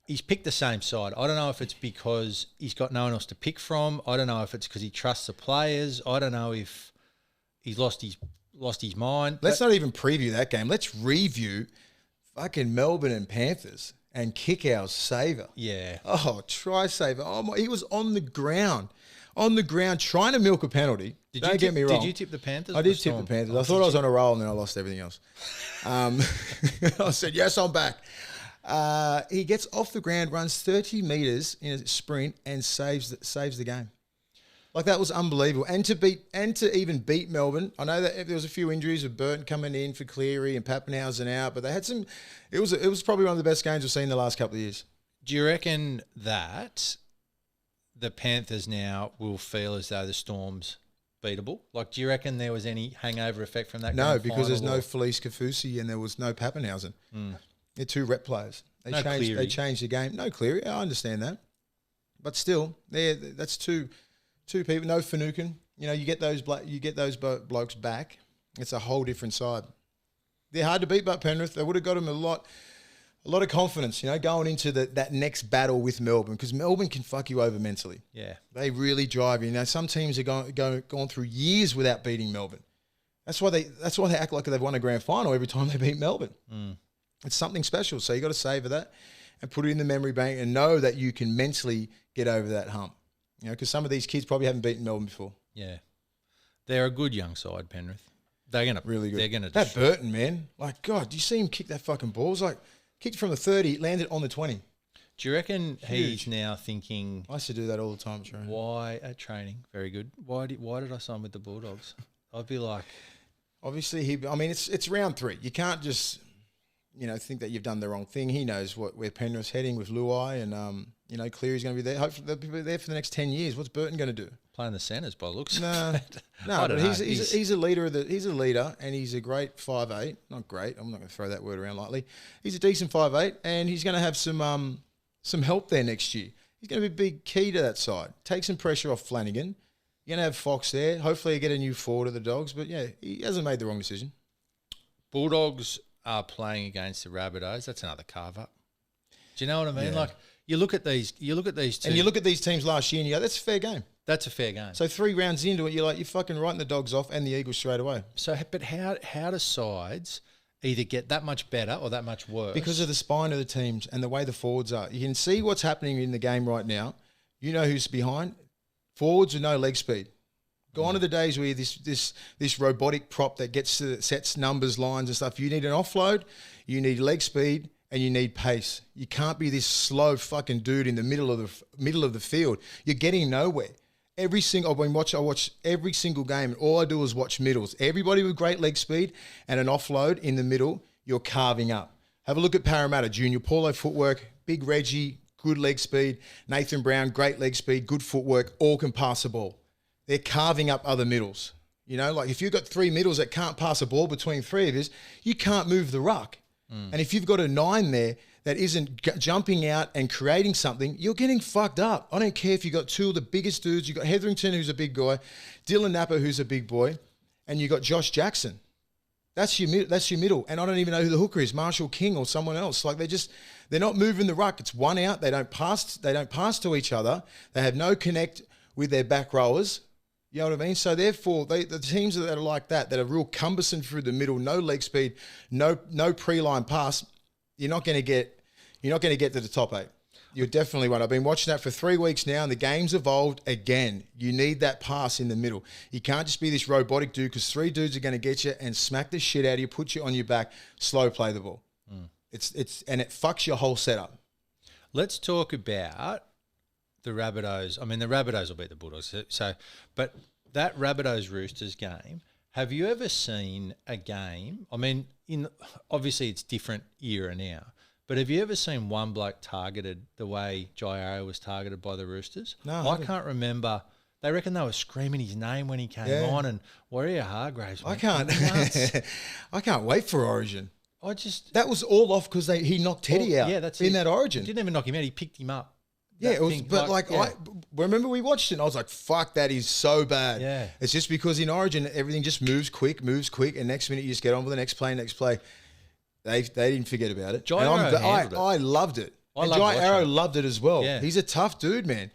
[SPEAKER 4] he's picked the same side. I don't know if it's because he's got no one else to pick from. I don't know if it's because he trusts the players. I don't know if he's lost his mind.
[SPEAKER 5] Let's not even preview that game. Let's review fucking Melbourne and Panthers and kick our saver.
[SPEAKER 4] Yeah.
[SPEAKER 5] Oh, try saver. Oh my, he was on the ground trying to milk a penalty. Don't get me wrong.
[SPEAKER 4] Did you tip the Panthers?
[SPEAKER 5] I did tip the Panthers. I thought I was on a roll and then I lost everything else. I said, yes, I'm back. He gets off the ground, runs 30 metres in a sprint and saves the game. Like, that was unbelievable. And to even beat Melbourne, I know that there was a few injuries with Burton coming in for Cleary and Pappenhausen out, but they had some. It was probably one of the best games we've seen in the last couple of years.
[SPEAKER 4] Do you reckon that the Panthers now will feel as though the Storm's beatable? Like, do you reckon there was any hangover effect from that?
[SPEAKER 5] No, because there's no Felice Kafusi and there was no Pappenhausen. They're two rep players. They changed the game. No Cleary. I understand that, but still, that's two people. No Finucane. You know, you get those blokes back. It's a whole different side. They're hard to beat, but Penrith, they would have got them a lot of confidence, you know, going into that next battle with Melbourne, because Melbourne can fuck you over mentally.
[SPEAKER 4] Yeah,
[SPEAKER 5] they really drive you. Now, some teams are gone through years without beating Melbourne. That's why they act like they've won a grand final every time they beat Melbourne. It's something special. So you got to savor that and put it in the memory bank and know that you can mentally get over that hump. You know, because some of these kids probably haven't beaten Melbourne before.
[SPEAKER 4] Yeah, they're a good young side, Penrith. They're gonna
[SPEAKER 5] really good.
[SPEAKER 4] They're gonna.
[SPEAKER 5] That Burton, man, like, God, do you see him kick that fucking ball? It was like kicked from the 30, landed on the 20.
[SPEAKER 4] Do you reckon he's now thinking?
[SPEAKER 5] I used to do that all the time at training.
[SPEAKER 4] Why at training? Very good. Why did I sign with the Bulldogs? I'd be like,
[SPEAKER 5] obviously I mean, it's round 3. You can't just think that you've done the wrong thing. He knows where Penrith's heading with Luai and, Cleary's going to be there. Hopefully they'll be there for the next 10 years. What's Burton going to do?
[SPEAKER 4] Playing the centres by the looks.
[SPEAKER 5] No, but he's a leader he's a leader and he's a great 5'8". Not great. I'm not going to throw that word around lightly. He's a decent 5'8", and he's going to have some help there next year. He's going to be a big key to that side. Take some pressure off Flanagan. You're going to have Fox there. Hopefully you get a new forward of the Dogs. But, yeah, he hasn't made the wrong decision.
[SPEAKER 4] Bulldogs are playing against the Rabbitohs. That's another carve-up. Do you know what I mean?
[SPEAKER 5] Yeah.
[SPEAKER 4] Like, you look at these two.
[SPEAKER 5] And you look at these teams last year and you go, that's a fair game.
[SPEAKER 4] That's a fair game.
[SPEAKER 5] So 3 rounds into it, you're fucking writing the Dogs off and the Eagles straight away.
[SPEAKER 4] So, but how do sides either get that much better or that much worse?
[SPEAKER 5] Because of the spine of the teams and the way the forwards are. You can see what's happening in the game right now. You know who's behind. Forwards with no leg speed. Gone are the days where this robotic prop that sets numbers, lines and stuff. You need an offload, you need leg speed, and you need pace. You can't be this slow fucking dude in the middle of the field. You're getting nowhere. I watch every single game, and all I do is watch middles. Everybody with great leg speed and an offload in the middle, you're carving up. Have a look at Parramatta. Junior Paulo footwork, big Reggie, good leg speed. Nathan Brown, great leg speed, good footwork, all can pass the ball. They're carving up other middles. If you've got 3 middles that can't pass a ball between 3 of us, you can't move the ruck. And if you've got a 9 there that isn't jumping out and creating something, you're getting fucked up. I don't care if you've got 2 of the biggest dudes. You've got Hetherington, who's a big guy, Dylan Napa, who's a big boy, and you've got Josh Jackson. That's your middle. And I don't even know who the hooker is, Marshall King or someone else. They're not moving the ruck. It's one out. They don't pass to each other. They have no connect with their back rowers. You know what I mean? So therefore, the teams that are like that are real cumbersome through the middle, no leg speed, no pre-line pass, you're not going to get to the top 8. You definitely won't. I've been watching that for 3 weeks now, and the game's evolved again. You need that pass in the middle. You can't just be this robotic dude, because 3 dudes are going to get you and smack the shit out of you, put you on your back, slow play the ball. And it fucks your whole setup.
[SPEAKER 4] Let's talk about the Rabbitohs. I mean, the Rabbitohs will beat the Bulldogs. But that Rabbitohs Roosters game, have you ever seen a game? I mean, obviously it's different era now, but have you ever seen one bloke targeted the way Jai Arrow was targeted by the Roosters?
[SPEAKER 5] No,
[SPEAKER 4] I can't remember. They reckon they were screaming his name when he came on, and Warrior Hargraves.
[SPEAKER 5] I can't wait for Origin. That was all off because he knocked Teddy out.
[SPEAKER 4] Yeah, that's
[SPEAKER 5] in
[SPEAKER 4] it.
[SPEAKER 5] that Origin.
[SPEAKER 4] He didn't even knock him out. He picked him up.
[SPEAKER 5] Yeah, it was, I remember we watched it and I was like, fuck, that is so bad.
[SPEAKER 4] Yeah.
[SPEAKER 5] It's just because in Origin, everything just moves quick, and next minute you just get on with the next play. They didn't forget about it.
[SPEAKER 4] Jai Arrow handled it.
[SPEAKER 5] I loved it.
[SPEAKER 4] And
[SPEAKER 5] Jai Arrow loved it as well.
[SPEAKER 4] Yeah.
[SPEAKER 5] He's a tough dude, man.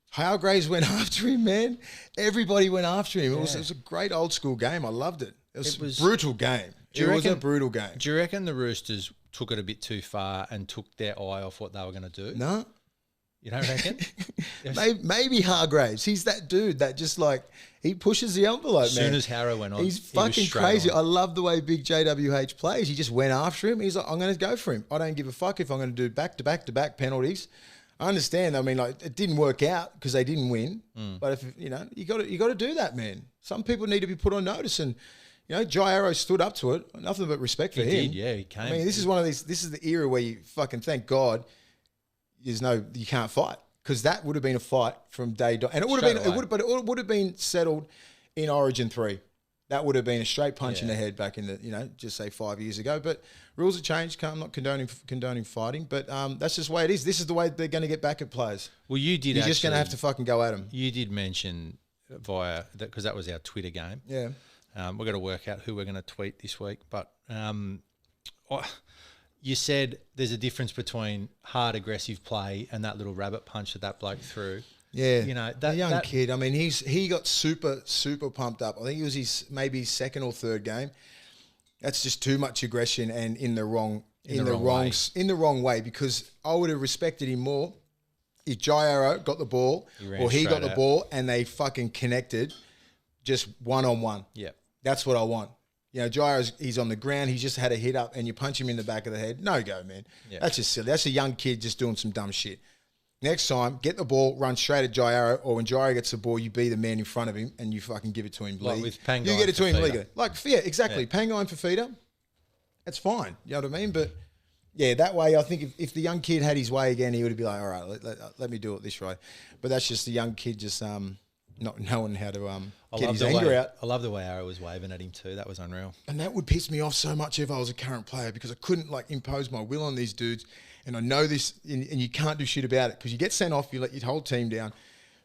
[SPEAKER 5] Hargraves went after him, man. Everybody went after him. It was a great old school game. I loved it. It was a brutal game. It was a brutal game.
[SPEAKER 4] Do you reckon the Roosters took it a bit too far and took their eye off what they were going to do?
[SPEAKER 5] No.
[SPEAKER 4] You don't reckon?
[SPEAKER 5] Maybe Hargraves. He's that dude that just he pushes the envelope, man.
[SPEAKER 4] As soon as Harrow went on,
[SPEAKER 5] he's fucking crazy. I love the way Big JWH plays. He just went after him. He's like, I'm going to go for him. I don't give a fuck if I'm going to do back-to-back penalties. I understand. I mean, it didn't work out because they didn't win. But if you got to do that, man. Some people need to be put on notice, and Jai Arrow stood up to it. Nothing but respect for him.
[SPEAKER 4] He did, yeah. He came.
[SPEAKER 5] I mean, this is one of these. This is the era where you fucking thank God. You can't fight, because that would have been a fight from day dot, and it would have been settled in Origin 3. That would have been a straight punch in the head back in the just say 5 years ago. But rules have changed. I'm not condoning fighting, but that's just the way it is. This is the way they're going to get back at players.
[SPEAKER 4] Well, you're
[SPEAKER 5] just going to have to fucking go at them.
[SPEAKER 4] You did mention via that, because that was our Twitter game.
[SPEAKER 5] Yeah,
[SPEAKER 4] we've got to work out who we're going to tweet this week, but. You said there's a difference between hard, aggressive play and that little rabbit punch that bloke threw.
[SPEAKER 5] Yeah, that young kid. I mean, he got super pumped up. I think it was his second or third game. That's just too much aggression and in the wrong way. Because I would have respected him more if Jai Arrow got the ball or he got the ball and they fucking connected, just 1-on-1.
[SPEAKER 4] Yeah,
[SPEAKER 5] that's what I want. Jairo's, he's on the ground. He's just had a hit up and you punch him in the back of the head. No go, man. Yeah. That's just silly. That's a young kid just doing some dumb shit. Next time, get the ball, run straight at Jai Arrow, or when Jai Arrow gets the ball, you be the man in front of him and you fucking give it to him.
[SPEAKER 4] Like with
[SPEAKER 5] Pangai, you get it to him legally. Exactly. Yeah. Pangai and Fafita, that's fine. You know what I mean? But Yeah, that way, I think if the young kid had his way again, he would be like, all right, let me do it this way. But that's just the young kid just not knowing how to get his anger out.
[SPEAKER 4] I love the way Arrow was waving at him too. That was unreal.
[SPEAKER 5] And that would piss me off so much if I was a current player because I couldn't impose my will on these dudes. And I know this, and you can't do shit about it because you get sent off, you let your whole team down.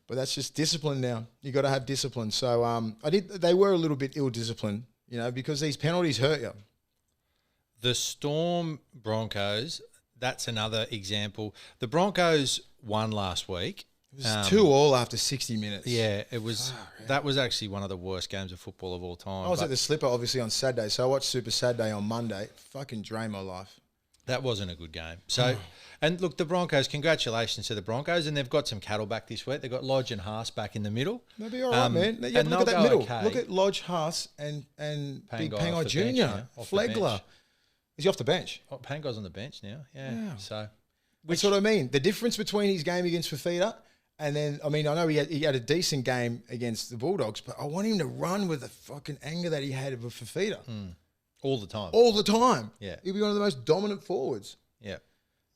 [SPEAKER 5] But that's just discipline now. You got to have discipline. So they were a little bit ill-disciplined, because these penalties hurt you.
[SPEAKER 4] The Storm Broncos, that's another example. The Broncos won last week.
[SPEAKER 5] It was 2-2 after 60 minutes.
[SPEAKER 4] Yeah, it was. That was actually one of the worst games of football of all time.
[SPEAKER 5] I was at the Slipper, obviously, on Saturday, so I watched Super Saturday on Monday. Fucking drained my life.
[SPEAKER 4] That wasn't a good game. So, and look, the Broncos, congratulations to the Broncos, and they've got some cattle back this week. They've got Lodge and Haas back in the middle.
[SPEAKER 5] They'll be all right, man. Yeah, look at that middle. Okay. Look at Lodge, Haas, and Big Pangai Jr., Flegler. Is he off the bench?
[SPEAKER 4] Oh, Pangai's on the bench now. Yeah. Wow. So,
[SPEAKER 5] that's what I mean. The difference between his game against Fafita and then, I know he had a decent game against the Bulldogs, but I want him to run with the fucking anger that he had with Fafita.
[SPEAKER 4] All the time.
[SPEAKER 5] All the time.
[SPEAKER 4] Yeah.
[SPEAKER 5] He'll be one of the most dominant forwards.
[SPEAKER 4] Yeah.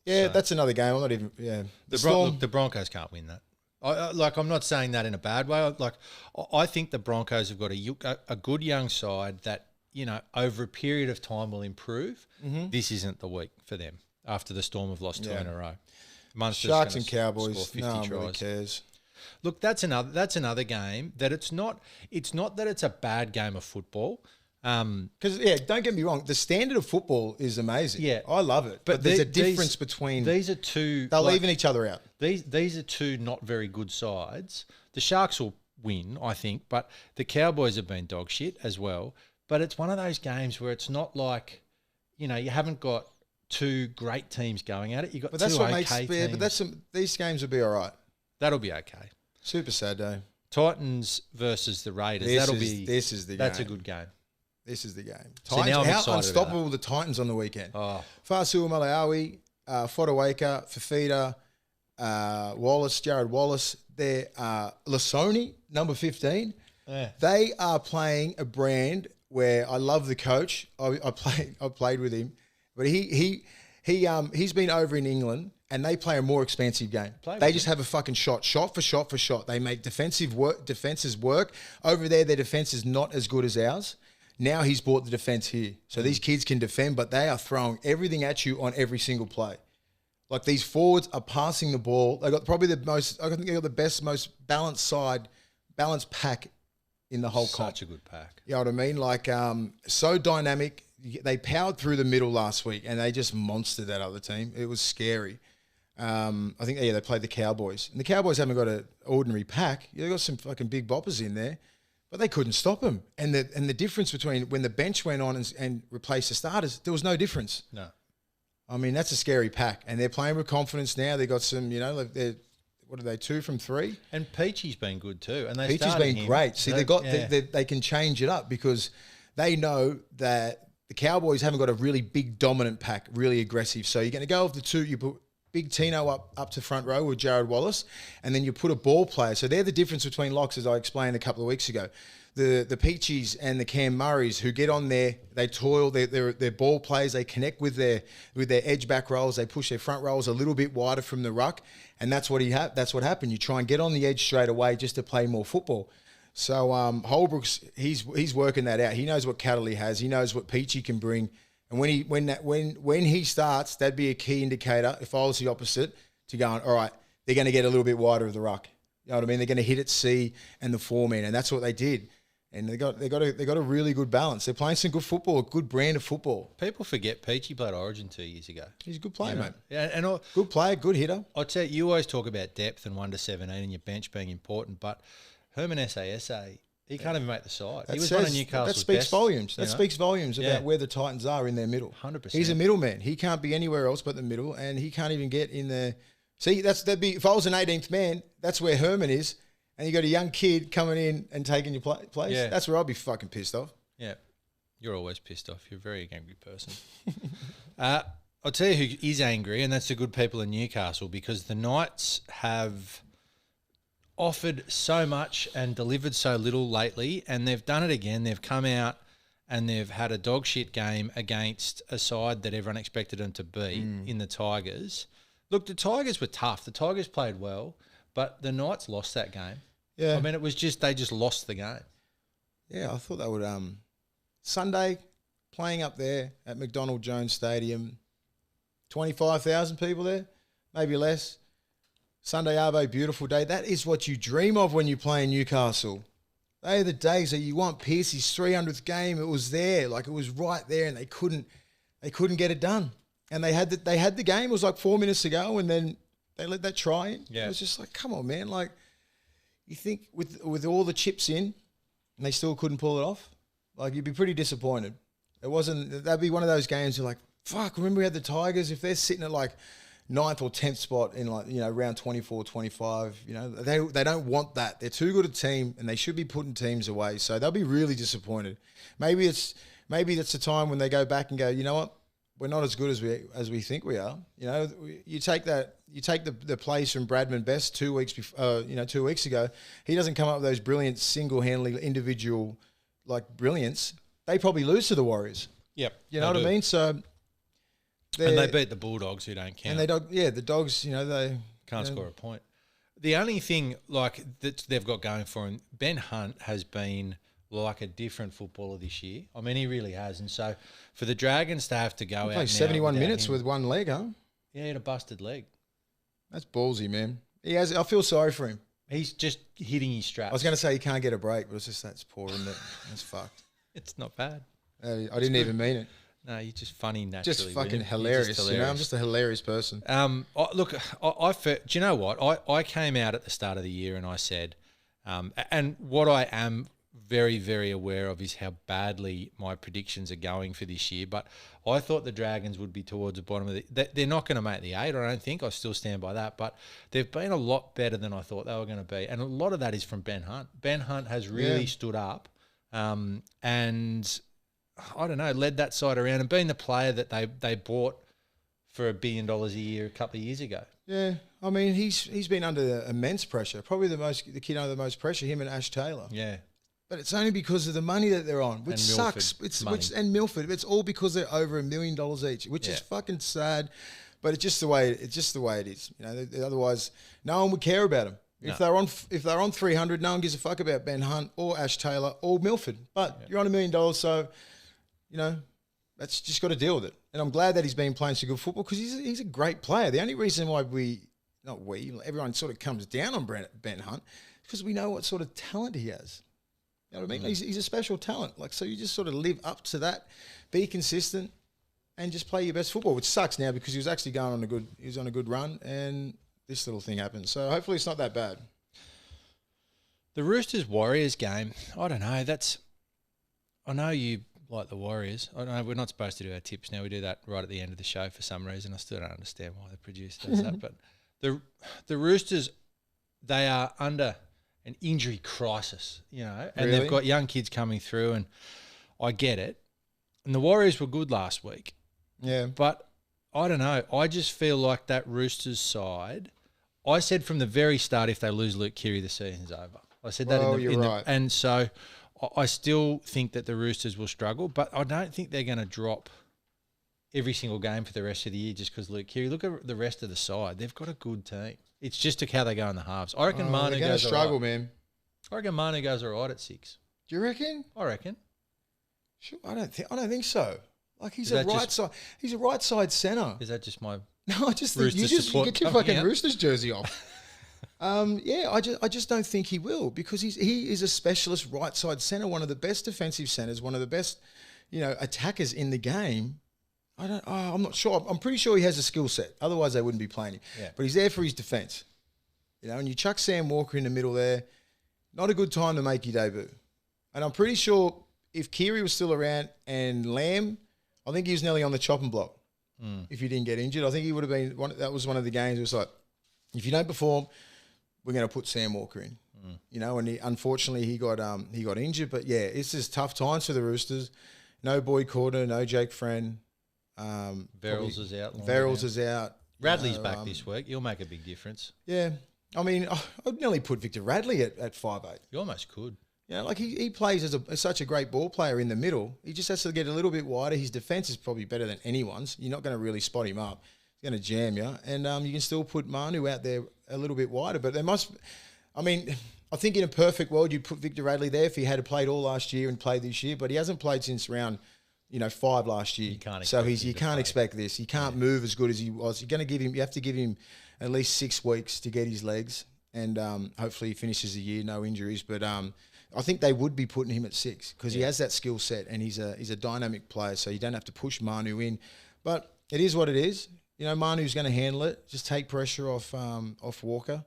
[SPEAKER 5] Yeah, so, that's another game. I'm not even,
[SPEAKER 4] the Broncos can't win that. I'm not saying that in a bad way. I think the Broncos have got a good young side that, over a period of time will improve. Mm-hmm. This isn't the week for them after the Storm have lost 2 in a row. Munster's
[SPEAKER 5] Sharks and Cowboys,
[SPEAKER 4] score 50
[SPEAKER 5] no one
[SPEAKER 4] tries.
[SPEAKER 5] really cares.
[SPEAKER 4] Look, that's another game that it's not that it's a bad game of football.
[SPEAKER 5] Because don't get me wrong, the standard of football is amazing.
[SPEAKER 4] Yeah,
[SPEAKER 5] I love it. But there's a difference between
[SPEAKER 4] these are two.
[SPEAKER 5] They'll even each other out.
[SPEAKER 4] These are two not very good sides. The Sharks will win, I think, but the Cowboys have been dog shit as well. But it's one of those games where it's not like, you haven't got two great teams going at it. You got
[SPEAKER 5] but that's
[SPEAKER 4] two
[SPEAKER 5] what
[SPEAKER 4] okay
[SPEAKER 5] makes
[SPEAKER 4] teams.
[SPEAKER 5] But these games will be all right.
[SPEAKER 4] That'll be okay.
[SPEAKER 5] Super sad day.
[SPEAKER 4] Titans versus the Raiders.
[SPEAKER 5] This is the game.
[SPEAKER 4] That's a good game.
[SPEAKER 5] This is the game.
[SPEAKER 4] So
[SPEAKER 5] Titans,
[SPEAKER 4] now I'm
[SPEAKER 5] how
[SPEAKER 4] excited
[SPEAKER 5] unstoppable the Titans on the weekend.
[SPEAKER 4] Oh.
[SPEAKER 5] Fasu Malawi, Fodawaka, Fafita, Wallace, Jared Wallace. They're Lasoni, number 15.
[SPEAKER 4] Yeah.
[SPEAKER 5] They are playing a brand where I love the coach. I played with him, but he's been over in England and they play a more expansive game. They just have a fucking shot for shot. They make defenses work. Over there, their defense is not as good as ours. Now he's brought the defense here. So these kids can defend, but they are throwing everything at you on every single play. Like these forwards are passing the ball. They got probably I think they got the best, most balanced pack in the whole comp.
[SPEAKER 4] Such a good pack.
[SPEAKER 5] You know what I mean? So dynamic. They powered through the middle last week and they just monstered that other team. It was scary. I think, they played the Cowboys. And the Cowboys haven't got an ordinary pack. They've got some fucking big boppers in there, but they couldn't stop them. And the difference between when the bench went on and replaced the starters, there was no difference.
[SPEAKER 4] No.
[SPEAKER 5] I mean, that's a scary pack. And they're playing with confidence now. They've got some, they're, what are they, 2 from 3?
[SPEAKER 4] And Peachy's been good too. And
[SPEAKER 5] Peachy's been great. See, they can change it up because they know that the Cowboys haven't got a really big dominant pack, really aggressive. So you're going to go with the 2, you put Big Tino up to front row with Jared Wallace, and then you put a ball player. So they're the difference between locks, as I explained a couple of weeks ago. The Peachies and the Cam Murrays who get on there, they toil, they're ball players, they connect with their edge back rolls, they push their front rolls a little bit wider from the ruck, and that's what happened. You try and get on the edge straight away just to play more football. So Holbrook's he's working that out. He knows what cattle he has. He knows what Peachy can bring. And when he starts, that'd be a key indicator, if I was the opposite, to going, all right, they're going to get a little bit wider of the ruck. You know what I mean? They're going to hit at C and the 4-man, and that's what they did. And they got a really good balance. They're playing some good football, a good brand of football.
[SPEAKER 4] People forget Peachy played Origin 2 years ago.
[SPEAKER 5] He's a good player, mate.
[SPEAKER 4] Yeah, and
[SPEAKER 5] good player, good hitter.
[SPEAKER 4] I'll tell you always talk about depth and 1 to 17 and your bench being important, but Herman SASA, he can't even make the side. He was one of Newcastle's
[SPEAKER 5] That speaks
[SPEAKER 4] best,
[SPEAKER 5] volumes. That speaks volumes about where the Titans are in their middle.
[SPEAKER 4] 100%.
[SPEAKER 5] He's a middleman. He can't be anywhere else but the middle, and he can't even get in there. See, that'd be if I was an 18th man, that's where Herman is, and you got a young kid coming in and taking your place.
[SPEAKER 4] Yeah.
[SPEAKER 5] That's where I'd be fucking pissed off.
[SPEAKER 4] Yeah, you're always pissed off. You're a very angry person. I'll tell you who is angry, and that's the good people in Newcastle, because the Knights have offered so much and delivered so little lately, and they've done it again. They've come out and they've had a dog shit game against a side that everyone expected them to beat in the Tigers. Look, the Tigers were tough. The Tigers played well, but the Knights lost that game.
[SPEAKER 5] Yeah.
[SPEAKER 4] I mean, it was just they just lost the game.
[SPEAKER 5] Yeah, I thought they would. Sunday, playing up there at McDonald Jones Stadium, 25,000 people there, maybe less. Sunday Arvo, beautiful day. That is what you dream of when you play in Newcastle. They are the days that you want. Piercy's 300th game, it was there, like it was right there, and they couldn't get it done. And they had the game. It was like 4 minutes to go, and then they let that try in.
[SPEAKER 4] Yeah.
[SPEAKER 5] It was just like, come on, man. Like, you think with all the chips in, and they still couldn't pull it off, like you'd be pretty disappointed. It wasn't. That'd be one of those games you're like, fuck. Remember we had the Tigers. If they're sitting at like 9th or 10th spot in like, round 24, 25, they don't want that. They're too good a team, and they should be putting teams away. So they'll be really disappointed. Maybe that's the time when they go back and go, you know what, we're not as good as we think we are. You take the plays from Bradman Best 2 weeks before, 2 weeks ago. He doesn't come up with those brilliant single-handedly individual like brilliance. They probably lose to the Warriors.
[SPEAKER 4] Yep,
[SPEAKER 5] you know what I mean. So.
[SPEAKER 4] And they beat the Bulldogs, who don't count.
[SPEAKER 5] And the Dogs, they
[SPEAKER 4] can't score a point. The only thing like that they've got going for him, Ben Hunt has been like a different footballer this year. I mean, he really has. And so for the Dragons to have to go out,
[SPEAKER 5] 71 minutes with one leg, huh?
[SPEAKER 4] Yeah, he had a busted leg.
[SPEAKER 5] That's ballsy, man. He has. I feel sorry for him.
[SPEAKER 4] He's just hitting his straps.
[SPEAKER 5] I was going to say he can't get a break, but it's just that's poor, isn't it? That's fucked.
[SPEAKER 4] It's not bad.
[SPEAKER 5] I didn't even mean it.
[SPEAKER 4] No, you're just funny naturally.
[SPEAKER 5] Just fucking hilarious. I'm just a hilarious person.
[SPEAKER 4] Do you know what? I came out at the start of the year and I said, and what I am very, very aware of is how badly my predictions are going for this year. But I thought the Dragons would be towards the bottom of they're not going to make the 8, I don't think. I still stand by that. But they've been a lot better than I thought they were going to be. And a lot of that is from Ben Hunt. Ben Hunt has really stood up and I don't know, led that side around and been the player that they bought for $1 billion a year a couple of years ago.
[SPEAKER 5] Yeah, I mean he's been under immense pressure. Probably the kid under the most pressure. Him and Ash Taylor.
[SPEAKER 4] Yeah,
[SPEAKER 5] but it's only because of the money that they're on, which sucks. And Milford. It's all because they're over $1 million each, which is fucking sad. But it's just the way it is. Otherwise, no one would care about them. If they're on 300, no one gives a fuck about Ben Hunt or Ash Taylor or Milford. But you're on $1 million, so. That's just got to deal with it. And I'm glad that he's been playing so good football because he's a great player. The only reason why everyone sort of comes down on Ben Hunt is because we know what sort of talent he has. You know what I mean? He's a special talent. So you just sort of live up to that, be consistent, and just play your best football, which sucks now because he was actually on a good run, and this little thing happened. So hopefully it's not that bad.
[SPEAKER 4] The Roosters-Warriors game, I don't know. I know you like the Warriors. I know we're not supposed to do our tips now. We do that right at the end of the show for some reason. I still don't understand why the producer does that. But the Roosters, they are under an injury crisis, and they've got young kids coming through, and I get it. And the Warriors were good last week.
[SPEAKER 5] Yeah.
[SPEAKER 4] But I don't know. I just feel like that Roosters side, I said from the very start, if they lose Luke Keary, the season's over. I said that
[SPEAKER 5] right.
[SPEAKER 4] And so I still think that the Roosters will struggle, but I don't think they're going to drop every single game for the rest of the year just because Luke Keary. Look at the rest of the side; they've got a good team. It's just how they go in the halves. I reckon Manu
[SPEAKER 5] goes. They're going to struggle, man.
[SPEAKER 4] I reckon Manu goes all right at 6.
[SPEAKER 5] Do you reckon?
[SPEAKER 4] I reckon.
[SPEAKER 5] Sure, I don't think so. Like he's a right side centre.
[SPEAKER 4] Is that just my?
[SPEAKER 5] No, I just think you get your fucking Roosters jersey off. I just don't think he will because he is a specialist right side centre, one of the best defensive centres, one of the best, attackers in the game. I'm not sure. I'm pretty sure he has a skill set. Otherwise, they wouldn't be playing him. Yeah. But he's there for his defence. And you chuck Sam Walker in the middle there, not a good time to make your debut. And I'm pretty sure if Keary was still around and Lamb, I think he was nearly on the chopping block. If he didn't get injured, I think he would have been. That was one of the games. It was like, if you don't perform, we're going to put Sam Walker in. And unfortunately he got injured. But yeah, it's just tough times for the Roosters. No Boyd Cordner, no Jake Friend.
[SPEAKER 4] Verrills is out.
[SPEAKER 5] Verrills is out.
[SPEAKER 4] Radley's back this week. He'll make a big difference.
[SPEAKER 5] Yeah. I mean, I'd nearly put Victor Radley at 5'8".
[SPEAKER 4] You almost could.
[SPEAKER 5] You know, like he plays as such a great ball player in the middle. He just has to get a little bit wider. His defense is probably better than anyone's. You're not going to really spot him up. He's going to jam you. And you can still put Manu out there a little bit wider. But there must – I mean, I think in a perfect world you'd put Victor Radley there if he had played all last year and played this year. But he hasn't played since round, 5 last year. You can't expect this. He can't move as good as he was. You have to give him at least 6 weeks to get his legs. And hopefully he finishes the year, no injuries. But I think they would be putting him at 6 because he has that skill set and he's a dynamic player. So you don't have to push Manu in. But it is what it is. Manu's going to handle it. Just take pressure off Walker.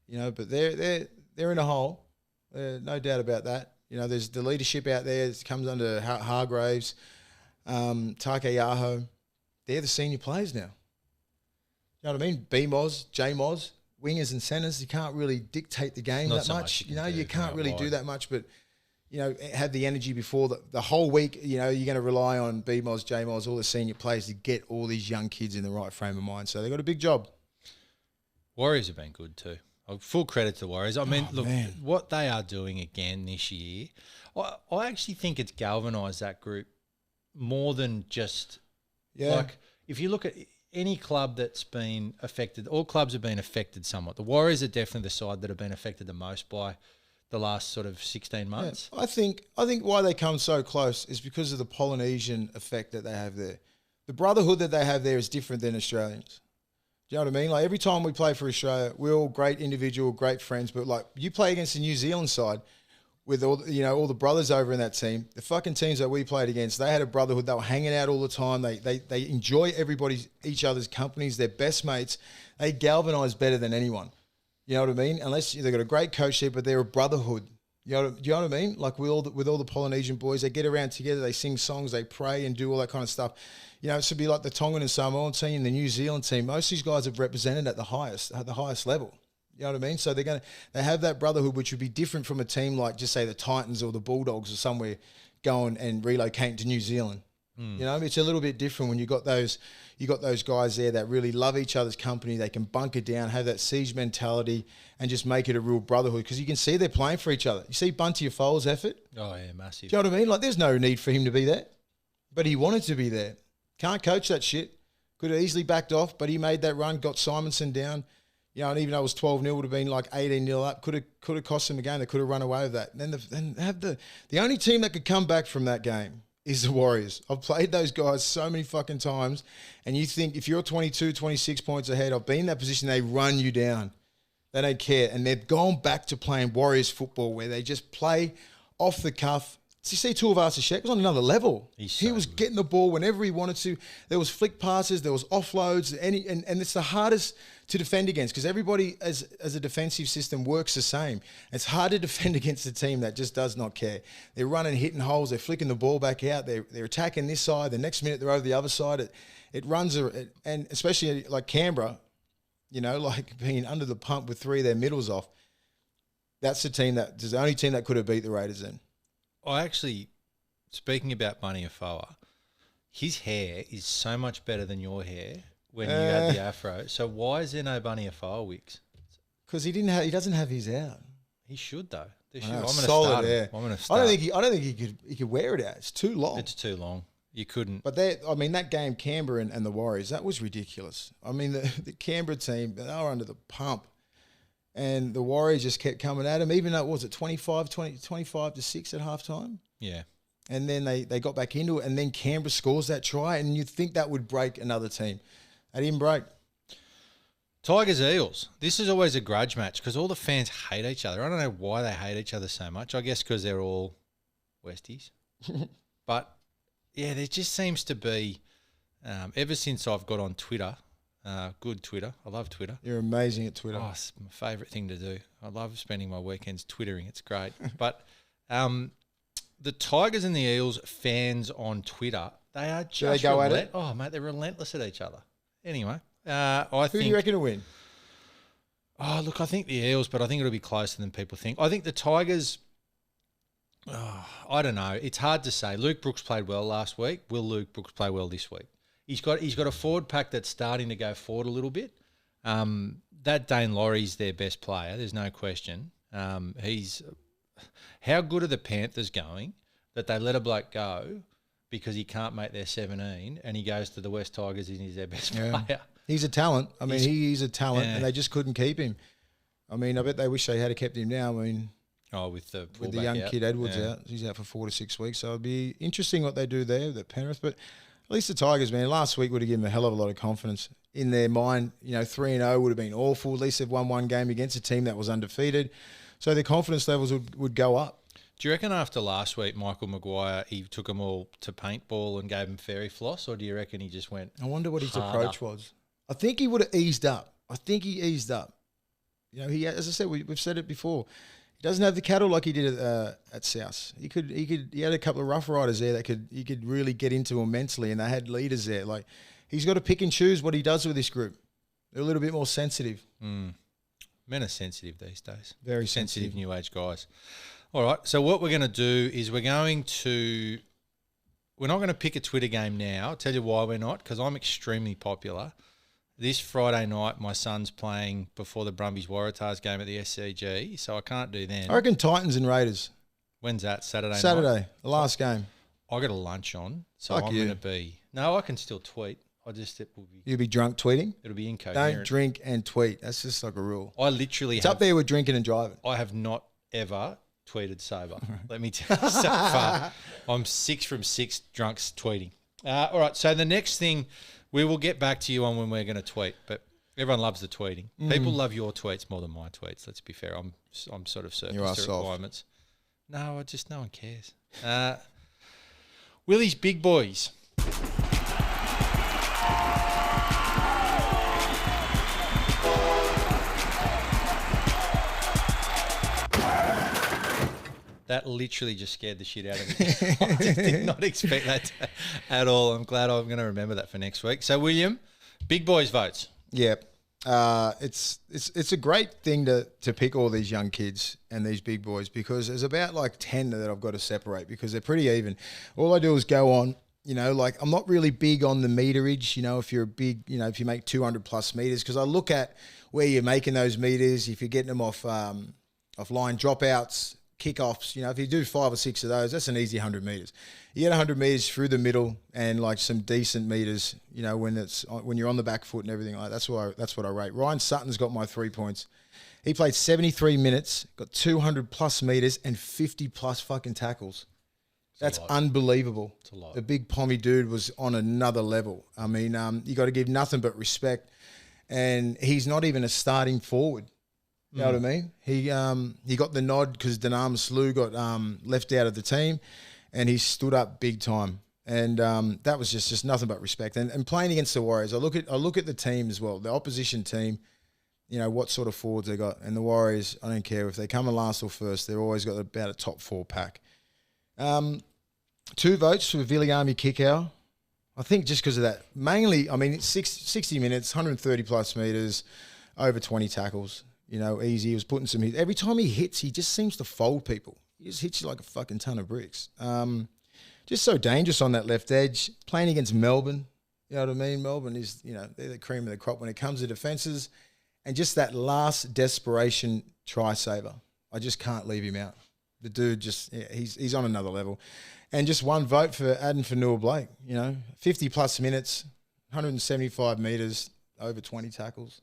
[SPEAKER 5] But they're in a hole. No doubt about that. There's the leadership out there. It comes under Hargraves, Takeyaho. They're the senior players now. You know what I mean? B-Moz, J-Moz. Wingers and centres, you can't really dictate the game that much. You can't really do that much, but, have the energy before the whole week, you're going to rely on B-Moz, J-Moz, all the senior players to get all these young kids in the right frame of mind. So they've got a big job.
[SPEAKER 4] Warriors have been good too. Full credit to the Warriors. I mean, what they are doing again this year, I actually think it's galvanised that group more than just, like, if you look at any club that's been affected, all clubs have been affected somewhat. The Warriors are definitely the side that have been affected the most by the last sort of 16 months.
[SPEAKER 5] Yeah, I think why they come so close is because of the Polynesian effect that they have there. The brotherhood that they have there is different than Australians. Do you know what I mean? Like every time we play for Australia, we're all great individual, great friends, but like you play against the New Zealand side with all the brothers over in that team, the fucking teams that we played against, they had a brotherhood. They were hanging out all the time. They enjoy each other's companies. They're best mates. They galvanise better than anyone. You know what I mean? Unless they've got a great coach there, but they're a brotherhood. Do you know what I mean? Like with all the Polynesian boys, they get around together. They sing songs. They pray and do all that kind of stuff. It should be like the Tongan and Samoan team, the New Zealand team. Most of these guys have represented at the highest level. You know what I mean? So they have that brotherhood, which would be different from a team like, just say, the Titans or the Bulldogs or somewhere going and relocating to New Zealand. It's a little bit different when you got those guys there that really love each other's company. They can bunker down, have that siege mentality, and just make it a real brotherhood because you can see they're playing for each other. You see Bunty Afoa's effort?
[SPEAKER 4] Oh yeah, massive.
[SPEAKER 5] Do you know what I mean? Like there's no need for him to be there, but he wanted to be there. Can't coach that shit. Could have easily backed off, but he made that run, got Simonson down. And even though it was 12-0, would have been like 18-0 up. Could have cost them a game. They could have run away with that. Then have the only team that could come back from that game is the Warriors. I've played those guys so many fucking times, and you think if you're 22, 26 points ahead, I've been in that position, they run you down. They don't care. And they've gone back to playing Warriors football where they just play off the cuff. So you see Tuivasa-Sheck was on another level. He was getting the ball whenever he wanted to. There was flick passes, there was offloads, and it's the hardest to defend against because everybody as a defensive system works the same. It's hard to defend against a team that just does not care. They're running, hitting holes, they're flicking the ball back out, they're attacking this side, the next minute they're over the other side. It runs, and especially like Canberra, like being under the pump with 3 of their middles off. That's the only team that could have beat the Raiders then.
[SPEAKER 4] I actually, speaking about Bunny Afoa, his hair is so much better than your hair when you had the afro. So why is there no Bunny Afoa wigs?
[SPEAKER 5] Because he doesn't have his out.
[SPEAKER 4] He should though. I'm
[SPEAKER 5] going
[SPEAKER 4] to start him. I'm going to start.
[SPEAKER 5] I don't think he could wear it out. It's too long.
[SPEAKER 4] It's too long. You couldn't.
[SPEAKER 5] But that game, Canberra and the Warriors, that was ridiculous. I mean, the Canberra team, they were under the pump. And the Warriors just kept coming at him, even though it was 25 to 6 at halftime. Yeah. And then they got back into it, and then Canberra scores that try, and you'd think that would break another team. They didn't break.
[SPEAKER 4] Tigers-Eels. This is always a grudge match because all the fans hate each other. I don't know why they hate each other so much. I guess because they're all Westies. But, yeah, there just seems to be, ever since I've got on Twitter, good Twitter. I love Twitter.
[SPEAKER 5] You're amazing at Twitter.
[SPEAKER 4] Oh, it's my favourite thing to do. I love spending my weekends twittering. It's great. But the Tigers and the Eels fans on Twitter, they are just
[SPEAKER 5] at it?
[SPEAKER 4] Oh, mate, they're relentless at each other. Anyway,
[SPEAKER 5] Who do you reckon will win?
[SPEAKER 4] Oh, look, I think the Eels, but I think it'll be closer than people think. I think the Tigers, I don't know. It's hard to say. Luke Brooks played well last week. Will Luke Brooks play well this week? He's got a forward pack that's starting to go forward a little bit. That Dane Laurie's their best player. There's no question. He's how good are the Panthers going that they let a bloke go because he can't make their 17 and he goes to the West Tigers and he's their best player?
[SPEAKER 5] He's a talent. I mean, he's a talent,
[SPEAKER 4] Yeah.
[SPEAKER 5] and they just couldn't keep him. I mean, I bet they wish they had kept him now. I mean,
[SPEAKER 4] With the
[SPEAKER 5] young
[SPEAKER 4] out.
[SPEAKER 5] kid Edwards out. He's out for 4 to 6 weeks. So it'd be interesting what they do there, the Penrith. But at least the Tigers, man, last week would have given them a hell of a lot of confidence in their mind. 3-0 would have been awful. At least they've won one game against a team that was undefeated. So their confidence levels would go up.
[SPEAKER 4] Do you reckon after last week, Michael Maguire, he took them all to paintball and gave them fairy floss, or do you reckon he just went
[SPEAKER 5] I wonder what his
[SPEAKER 4] harder?
[SPEAKER 5] approach was. I think he would have eased up. I think he eased up. He, as I said, we've said it before. He doesn't have the cattle like he did at South. He had a couple of rough riders there that he could really get into him mentally, and they had leaders there. Like, he's got to pick and choose what he does with this group. They're a little bit more sensitive.
[SPEAKER 4] Men are sensitive these days.
[SPEAKER 5] Very
[SPEAKER 4] sensitive
[SPEAKER 5] sensitive.
[SPEAKER 4] new age guys. All right, so what we're going to do is we're not going to pick a Twitter game now. I'll tell you why we're not, because I'm extremely popular. This Friday night, my son's playing before the Brumbies Waratahs game at the SCG, so I can't do then.
[SPEAKER 5] I reckon Titans and Raiders.
[SPEAKER 4] When's that? Saturday,
[SPEAKER 5] Saturday, the last game.
[SPEAKER 4] I got a lunch on, so
[SPEAKER 5] Fuck
[SPEAKER 4] I'm
[SPEAKER 5] you.
[SPEAKER 4] going to be... No, I can still tweet.
[SPEAKER 5] You'll be drunk tweeting.
[SPEAKER 4] It'll be incoherent.
[SPEAKER 5] Don't drink and tweet. That's just like a rule.
[SPEAKER 4] I literally
[SPEAKER 5] It's up there with drinking and driving.
[SPEAKER 4] I have not ever tweeted sober. Let me tell you so far. I'm 6 from 6 drunks tweeting. All right, so the next thing, we will get back to you on when we're going to tweet, but everyone loves the tweeting. People love your tweets more than my tweets, let's be fair. I'm sort of
[SPEAKER 5] You are
[SPEAKER 4] surface to
[SPEAKER 5] soft.
[SPEAKER 4] requirements. No, no one cares. Willie's Big Boys. That literally just scared the shit out of me. I just did not expect that at all. I'm glad I'm going to remember that for next week. So, William, Big Boys votes.
[SPEAKER 5] Yeah. It's a great thing to pick all these young kids and these big boys, because there's about like 10 that I've got to separate because they're pretty even. All I do is go on, like I'm not really big on the meterage, if you're a big, if you make 200 plus meters, because I look at where you're making those meters, if you're getting them off line dropouts, kickoffs, if you do 5 or 6 of those, that's an easy 100 meters. You get 100 meters through the middle and like some decent meters, when you're on the back foot and everything like that. That's what I rate. Ryan Sutton's got my 3 points. He played 73 minutes, got 200 plus meters and 50 plus fucking tackles. That's unbelievable.
[SPEAKER 4] It's a lot.
[SPEAKER 5] The big pommy dude was on another level. I mean, you got to give nothing but respect. And he's not even a starting forward. You know what I mean? He got the nod because Denam Slew got left out of the team, and he stood up big time. And that was just nothing but respect. And playing against the Warriors, I look at the team as well, the opposition team. What sort of forwards they got, and the Warriors. I don't care if they come in last or first; they've always got about a top 4 pack. 2 votes for Willie Iain Kickow. I think just because of that, mainly. I mean, it's 60 minutes, 130 plus meters, over 20 tackles. Easy. He was putting some hits. Every time he hits, he just seems to fold people. He just hits you like a fucking ton of bricks. Just so dangerous on that left edge. Playing against Melbourne, you know what I mean? Melbourne is, they're the cream of the crop when it comes to defences. And just that last desperation try saver. I just can't leave him out. The dude he's on another level. And just 1 vote for Aden Fanua-Blake. 50 plus minutes, 175 metres, over 20 tackles.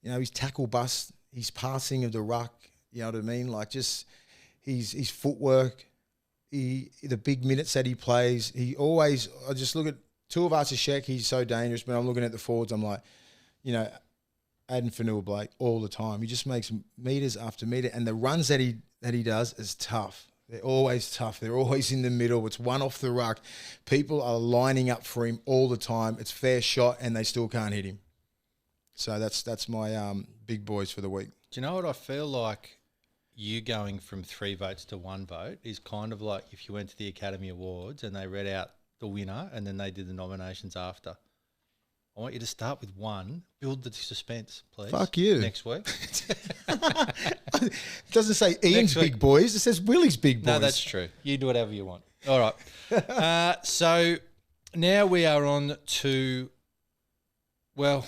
[SPEAKER 5] His tackle bust. His passing of the ruck, you know what I mean? Like just his footwork, the big minutes that he plays. I just look at Tuivasa-Sheck, he's so dangerous, but I'm looking at the forwards, I'm like, Aden Fanua-Blake all the time. He just makes meters after meter, and the runs that he does is tough. They're always tough. They're always in the middle. It's one off the ruck. People are lining up for him all the time. It's fair shot, and they still can't hit him. So that's my big boys for the week.
[SPEAKER 4] Do you know what I feel like? You going from 3 votes to 1 vote is kind of like if you went to the Academy Awards and they read out the winner and then they did the nominations after. I want you to start with 1, build the suspense, please.
[SPEAKER 5] Fuck you.
[SPEAKER 4] Next week.
[SPEAKER 5] It doesn't say Ian's big boys. It says Willie's big boys.
[SPEAKER 4] No, that's true. You do whatever you want. All right. So now we are on to, well,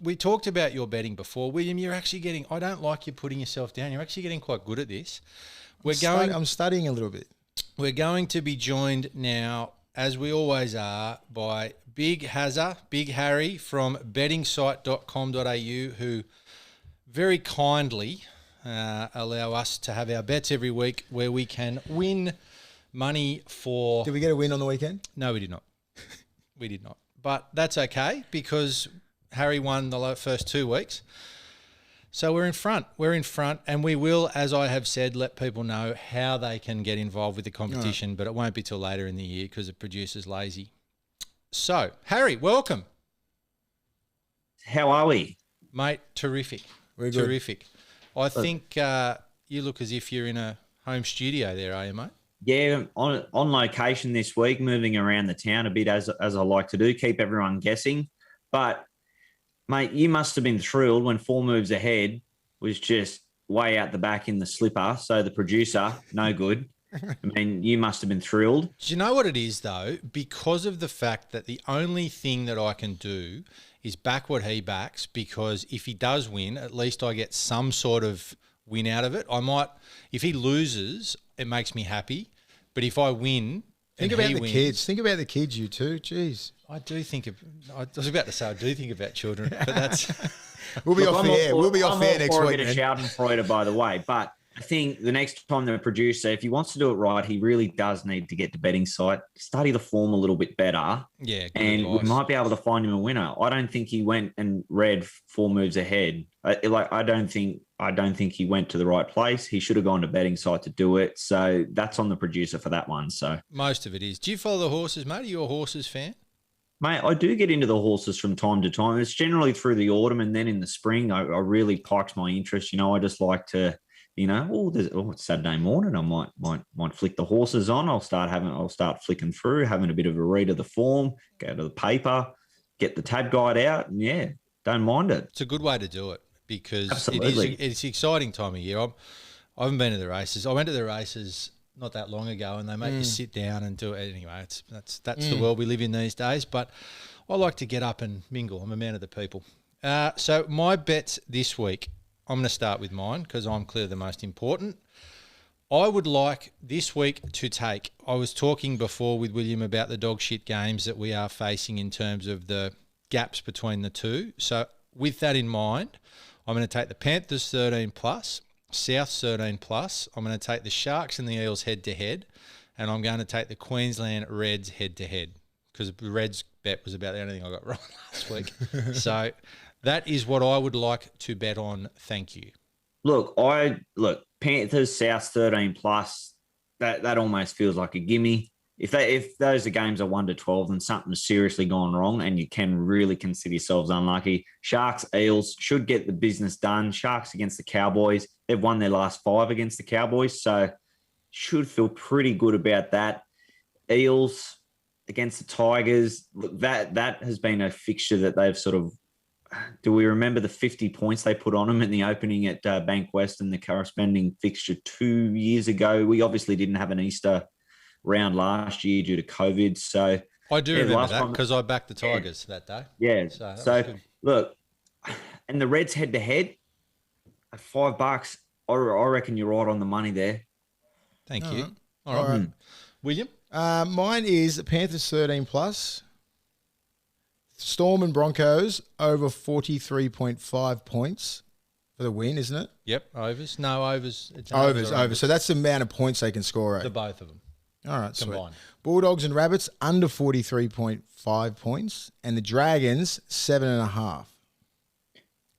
[SPEAKER 4] we talked about your betting before. William, you're actually getting, I don't like you putting yourself down. You're actually getting quite good at this.
[SPEAKER 5] I'm studying a little bit.
[SPEAKER 4] We're going to be joined now, as we always are, by Big Harry from bettingsite.com.au, who very kindly allow us to have our bets every week where we can win money for...
[SPEAKER 5] Did we get a win on the weekend?
[SPEAKER 4] No, we did not. We did not. But that's okay because Harry won the first 2 weeks. So we're in front. And we will, as I have said, let people know how they can get involved with the competition, but it won't be till later in the year because the producer's lazy. So, Harry, welcome.
[SPEAKER 6] How are we?
[SPEAKER 4] Mate, terrific.
[SPEAKER 5] We're good.
[SPEAKER 4] Terrific. I think you look as if you're in a home studio there, are you, mate?
[SPEAKER 6] Yeah, on location this week, moving around the town a bit as I like to do, keep everyone guessing. But, mate, you must have been thrilled when 4 moves ahead was just way out the back in the slipper. So the producer, no good. I mean, you must have been thrilled.
[SPEAKER 4] Do you know what it is, though? Because of the fact that the only thing that I can do is back what he backs, because if he does win, at least I get some sort of win out of it. I might, if he loses, it makes me happy. But if I win,
[SPEAKER 5] Think about the kids. Think about the kids, you two. Jeez.
[SPEAKER 4] I do think I was about to say I do think about children, but that's...
[SPEAKER 5] We'll be off air. We'll be off air next week.
[SPEAKER 6] I'm a bit of Schadenfreude, by the way. But I think the next time the producer, if he wants to do it right, he really does need to get to betting site, study the form a little bit better.
[SPEAKER 4] Yeah,
[SPEAKER 6] and
[SPEAKER 4] advice.
[SPEAKER 6] We might be able to find him a winner. I don't think he went and read 4 moves ahead. I don't think he went to the right place. He should have gone to betting site to do it. So that's on the producer for that one. So
[SPEAKER 4] most of it is. Do you follow the horses, mate? Are you a horses fan?
[SPEAKER 6] Mate, I do get into the horses from time to time. It's generally through the autumn, and then in the spring, I really pikes my interest. I just like to, it's Saturday morning. I might flick the horses on. I'll start flicking through, having a bit of a read of the form, go to the paper, get the tab guide out, and yeah, don't mind it.
[SPEAKER 4] It's a good way to do it because
[SPEAKER 6] Absolutely.
[SPEAKER 4] it's an exciting time of year. I haven't been to the races. I went to the races not that long ago, and they make you sit down and do it. Anyway, that's the world we live in these days. But I like to get up and mingle. I'm a man of the people. So my bets this week, I'm going to start with mine because I'm clearly the most important. I would like this week to take, I was talking before with William about the dog shit games that we are facing in terms of the gaps between the two. So with that in mind, I'm going to take the Panthers 13 plus, South 13 plus. I'm going to take the Sharks and the Eels head to head, and I'm going to take the Queensland Reds head to head because the Reds bet was about the only thing I got wrong last week. So that is what I would like to bet on. Thank you. Look,
[SPEAKER 6] Panthers South 13 plus. That almost feels like a gimme. If those are games are 1 to 12, then something's seriously gone wrong, and you can really consider yourselves unlucky. Sharks, Eels should get the business done. Sharks against the Cowboys. They've won their last 5 against the Cowboys, so should feel pretty good about that. Eels against the Tigers. Look, that has been a fixture that they've sort of. Do we remember the 50 points they put on them in the opening at Bankwest and the corresponding fixture 2 years ago? We obviously didn't have an Easter round last year due to COVID. So
[SPEAKER 4] I do remember that because I backed the Tigers that day.
[SPEAKER 6] Yeah.
[SPEAKER 4] So
[SPEAKER 6] look, and the Reds head to head at $5. I reckon you're right on the money there.
[SPEAKER 4] Thank you. All right. William?
[SPEAKER 5] Mine is Panthers 13 plus. Storm and Broncos over 43.5 points for the win, isn't it?
[SPEAKER 4] Yep, overs. No, overs. It's
[SPEAKER 5] overs. So that's the amount of points they can score at.
[SPEAKER 4] The both of them.
[SPEAKER 5] All right,
[SPEAKER 4] combined.
[SPEAKER 5] Sweet. Bulldogs and Rabbits under 43.5 points, and the Dragons 7.5.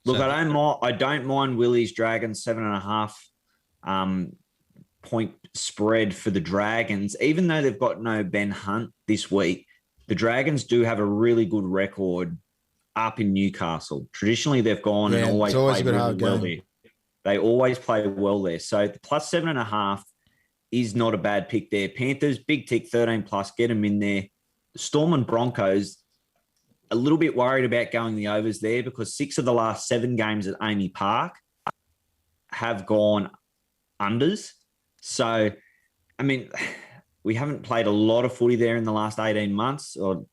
[SPEAKER 6] Look, I don't mind Willie's Dragons 7.5 point spread for the Dragons, even though they've got no Ben Hunt this week. The Dragons do have a really good record up in Newcastle. Traditionally, they've gone and always played really well there. They always play well there. So the plus 7.5 is not a bad pick there. Panthers, big tick, 13 plus, get them in there. Storm and Broncos, a little bit worried about going the overs there because 6 of the last 7 games at Amy Park have gone unders. So, I mean, we haven't played a lot of footy there in the last 18 months or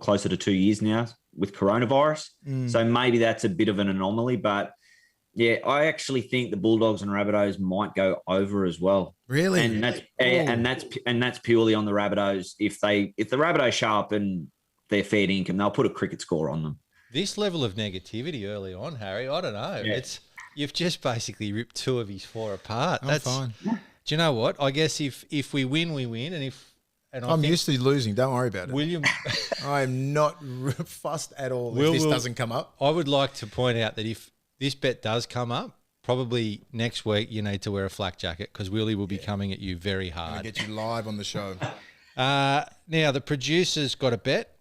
[SPEAKER 6] closer to 2 years now with coronavirus. So maybe that's a bit of an anomaly, but Yeah, I actually think the Bulldogs and Rabbitohs might go over as well.
[SPEAKER 5] Really?
[SPEAKER 6] And that's purely on the Rabbitohs. If the Rabbitohs show up and they're fair income, they'll put a cricket score on them.
[SPEAKER 4] This level of negativity early on, Harry, I don't know.
[SPEAKER 6] Yeah.
[SPEAKER 4] You've just basically ripped 2 of his 4 apart.
[SPEAKER 5] I'm fine.
[SPEAKER 4] Do you know what? I guess if we win, we win, and
[SPEAKER 5] I'm used to losing. Don't worry about it.
[SPEAKER 4] William,
[SPEAKER 5] I am not fussed at all if this doesn't come up.
[SPEAKER 4] I would like to point out that if this bet does come up, probably next week you need to wear a flak jacket because Willie will be coming at you very hard.
[SPEAKER 5] I'm going to get you live on the show.
[SPEAKER 4] Now, the producer's got a bet.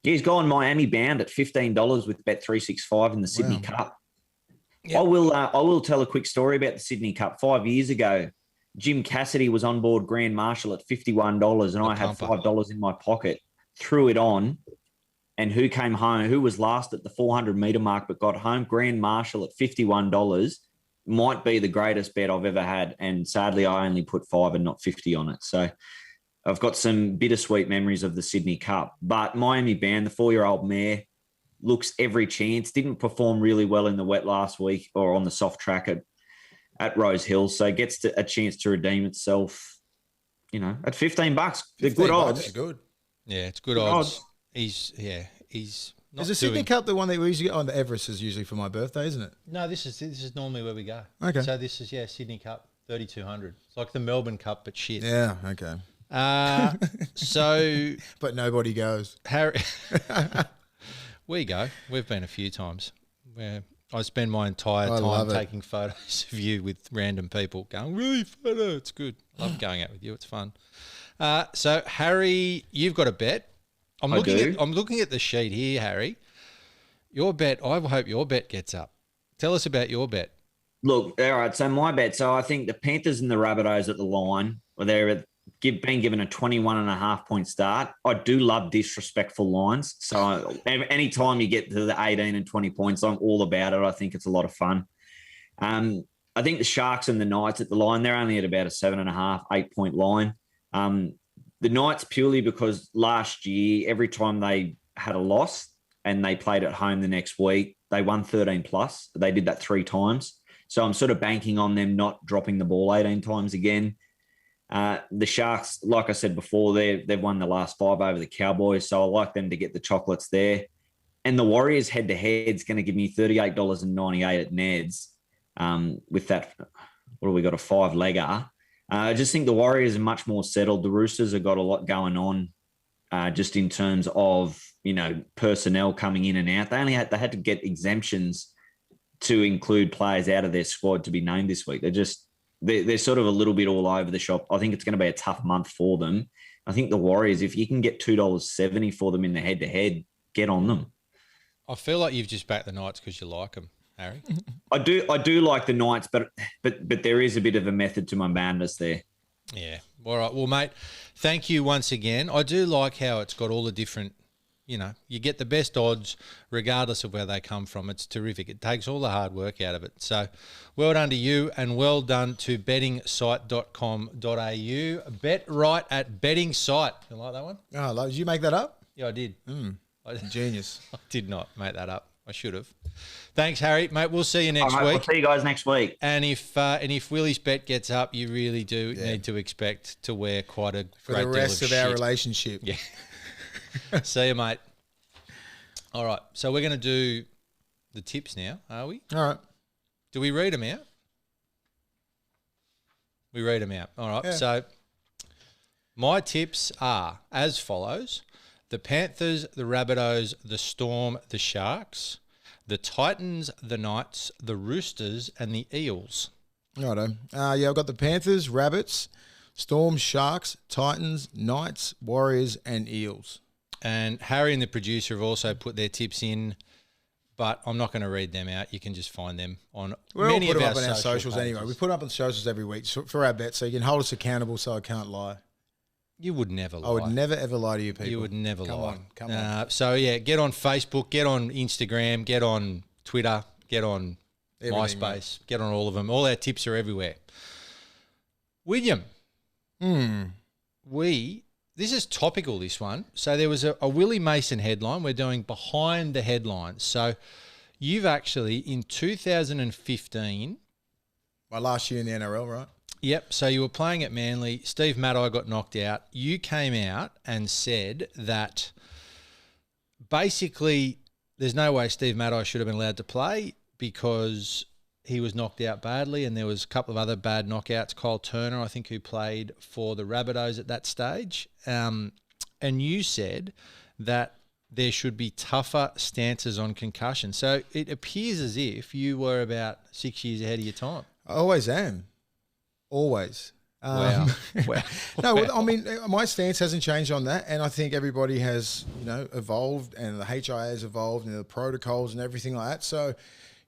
[SPEAKER 6] He's gone Miami bound at $15 with Bet365 in the Sydney Cup.
[SPEAKER 4] Yep.
[SPEAKER 6] I will tell a quick story about the Sydney Cup. 5 years ago, Jim Cassidy was on board Grand Marshal at $51 and I had $5 in my pocket, threw it on, and who came home, who was last at the 400-metre mark but got home? Grand Marshal at $51 might be the greatest bet I've ever had, and sadly I only put 5 and not 50 on it. So I've got some bittersweet memories of the Sydney Cup. But Miami Band, the 4-year-old mare, looks every chance. Didn't perform really well in the wet last week or on the soft track at Rose Hill, so gets a chance to redeem itself. At $15. They're good odds.
[SPEAKER 5] That's good.
[SPEAKER 4] Yeah, it's good odds. He's not
[SPEAKER 5] Is the Sydney Cup the one that we usually get on? The Everest is usually for my birthday, isn't it?
[SPEAKER 4] No, this is normally where we go.
[SPEAKER 5] Okay.
[SPEAKER 4] So this is Sydney Cup 3,200. It's like the Melbourne Cup, but shit.
[SPEAKER 5] Yeah. Okay.
[SPEAKER 4] So,
[SPEAKER 5] but nobody goes.
[SPEAKER 4] Harry, we go. We've been a few times where I spend my entire time taking photos of you with random people going, really photo. It's good. Love going out with you. It's fun. So Harry, you've got a bet. I'm looking at the sheet here, Harry. Your bet, I hope your bet gets up. Tell us about your bet.
[SPEAKER 6] Look, all right, so my bet. So I think the Panthers and the Rabbitohs at the line, they're being given a 21.5-point start. I do love disrespectful lines. So anytime you get to the 18 and 20 points, I'm all about it. I think it's a lot of fun. I think the Sharks and the Knights at the line, they're only at about a 7.5, 8-point line. The Knights purely because last year, every time they had a loss and they played at home the next week, they won 13 plus. They did that 3 times. So I'm sort of banking on them not dropping the ball 18 times again. The Sharks, like I said before, they've won the last 5 over the Cowboys, so I like them to get the chocolates there. And the Warriors head-to-head is going to give me $38.98 at Neds with that, what do we got, a 5-legger. I just think the Warriors are much more settled. The Roosters have got a lot going on just in terms of, personnel coming in and out. They had to get exemptions to include players out of their squad to be named this week. They're sort of a little bit all over the shop. I think it's going to be a tough month for them. I think the Warriors, if you can get $2.70 for them in the head-to-head, get on them.
[SPEAKER 4] I feel like you've just backed the Knights because you like them, Harry.
[SPEAKER 6] I do like the Knights, but there is a bit of a method to my madness there.
[SPEAKER 4] Yeah. All right. Well, mate, thank you once again. I do like how it's got all the different, you get the best odds regardless of where they come from. It's terrific. It takes all the hard work out of it. So well done to you and well done to bettingsite.com.au. Bet right at betting site. You like that one?
[SPEAKER 5] Oh, did you make that up?
[SPEAKER 4] Yeah, I did.
[SPEAKER 5] Genius.
[SPEAKER 4] I did not make that up. I should have. Thanks, Harry. Mate, we'll see you next week.
[SPEAKER 6] We'll see you guys next week.
[SPEAKER 4] And if Willie's bet gets up, you really do need to expect to wear quite a
[SPEAKER 5] For
[SPEAKER 4] great
[SPEAKER 5] the rest
[SPEAKER 4] deal
[SPEAKER 5] of
[SPEAKER 4] of
[SPEAKER 5] our
[SPEAKER 4] shit.
[SPEAKER 5] relationship.
[SPEAKER 4] Yeah. See you, mate. All right. So we're going to do the tips now, are we?
[SPEAKER 5] All right.
[SPEAKER 4] Do we read them out? We read them out. All right.
[SPEAKER 5] Yeah.
[SPEAKER 4] So my tips are as follows. The Panthers, the Rabbitohs, the Storm, the Sharks, the Titans, the Knights, the Roosters, and the Eels.
[SPEAKER 5] Righto. I've got the Panthers, Rabbits, Storm, Sharks, Titans, Knights, Warriors, and Eels.
[SPEAKER 4] And Harry and the producer have also put their tips in, but I'm not going to read them out. You can just find them on many of
[SPEAKER 5] our
[SPEAKER 4] our
[SPEAKER 5] socials anyway. We put them up on socials every week for our bets, so you can hold us accountable so I can't lie.
[SPEAKER 4] You would never lie.
[SPEAKER 5] I would never, ever lie to you people.
[SPEAKER 4] You would never lie.
[SPEAKER 5] Come on.
[SPEAKER 4] So, get on Facebook, get on Instagram, get on Twitter, get on
[SPEAKER 5] Everything,
[SPEAKER 4] MySpace, get on all of them. All our tips are everywhere. William, this is topical, this one. So there was a Willie Mason headline. We're doing behind the headlines. So You've actually, in 2015...
[SPEAKER 5] My last year in the NRL, right?
[SPEAKER 4] Yep. So you were playing at Manly. Steve Maddai got knocked out. You came out and said that basically there's no way Steve Maddai should have been allowed to play because he was knocked out badly, and there was a couple of other bad knockouts. Kyle Turner, I think, who played for the Rabbitohs at that stage. And you said that there should be tougher stances on concussion. So it appears as if you were about 6 years ahead of your time.
[SPEAKER 5] I always am. Always.
[SPEAKER 4] Wow. Wow.
[SPEAKER 5] No,
[SPEAKER 4] Wow.
[SPEAKER 5] I mean, my stance hasn't changed on that, and I think everybody has, evolved, and the HIA has evolved, and the protocols and everything like that. So,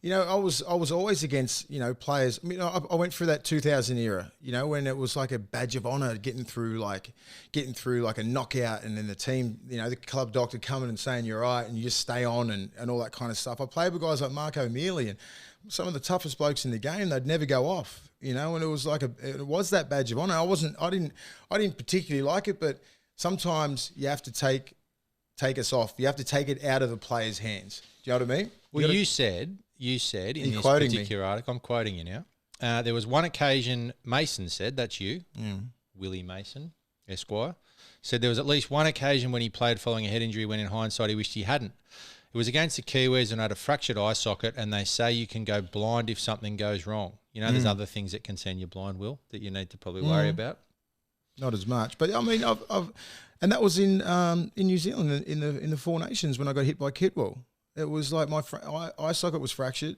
[SPEAKER 5] I was always against, players. I mean, I went through that 2000 era, when it was like a badge of honor getting through like a knockout, and then the team, the club doctor coming and saying you're right, and you just stay on and all that kind of stuff. I played with guys like Mark O'Mealy and some of the toughest blokes in the game. They'd never go off. And it was it was that badge of honor. I didn't particularly like it, but sometimes you have to take us off. You have to take it out of the player's hands. Do you know what I mean?
[SPEAKER 4] Well, you said in this particular article, I'm quoting you now, there was one occasion, Mason said, that's you, Willie Mason, Esquire, said there was at least one occasion when he played following a head injury when in hindsight he wished he hadn't. It was against the Kiwis and had a fractured eye socket, and they say you can go blind if something goes wrong. There's other things that can send you blind, Will, that you need to probably worry about.
[SPEAKER 5] Not as much, but I mean, and that was in New Zealand in the Four Nations when I got hit by Kitwell. It was like my eye socket was fractured.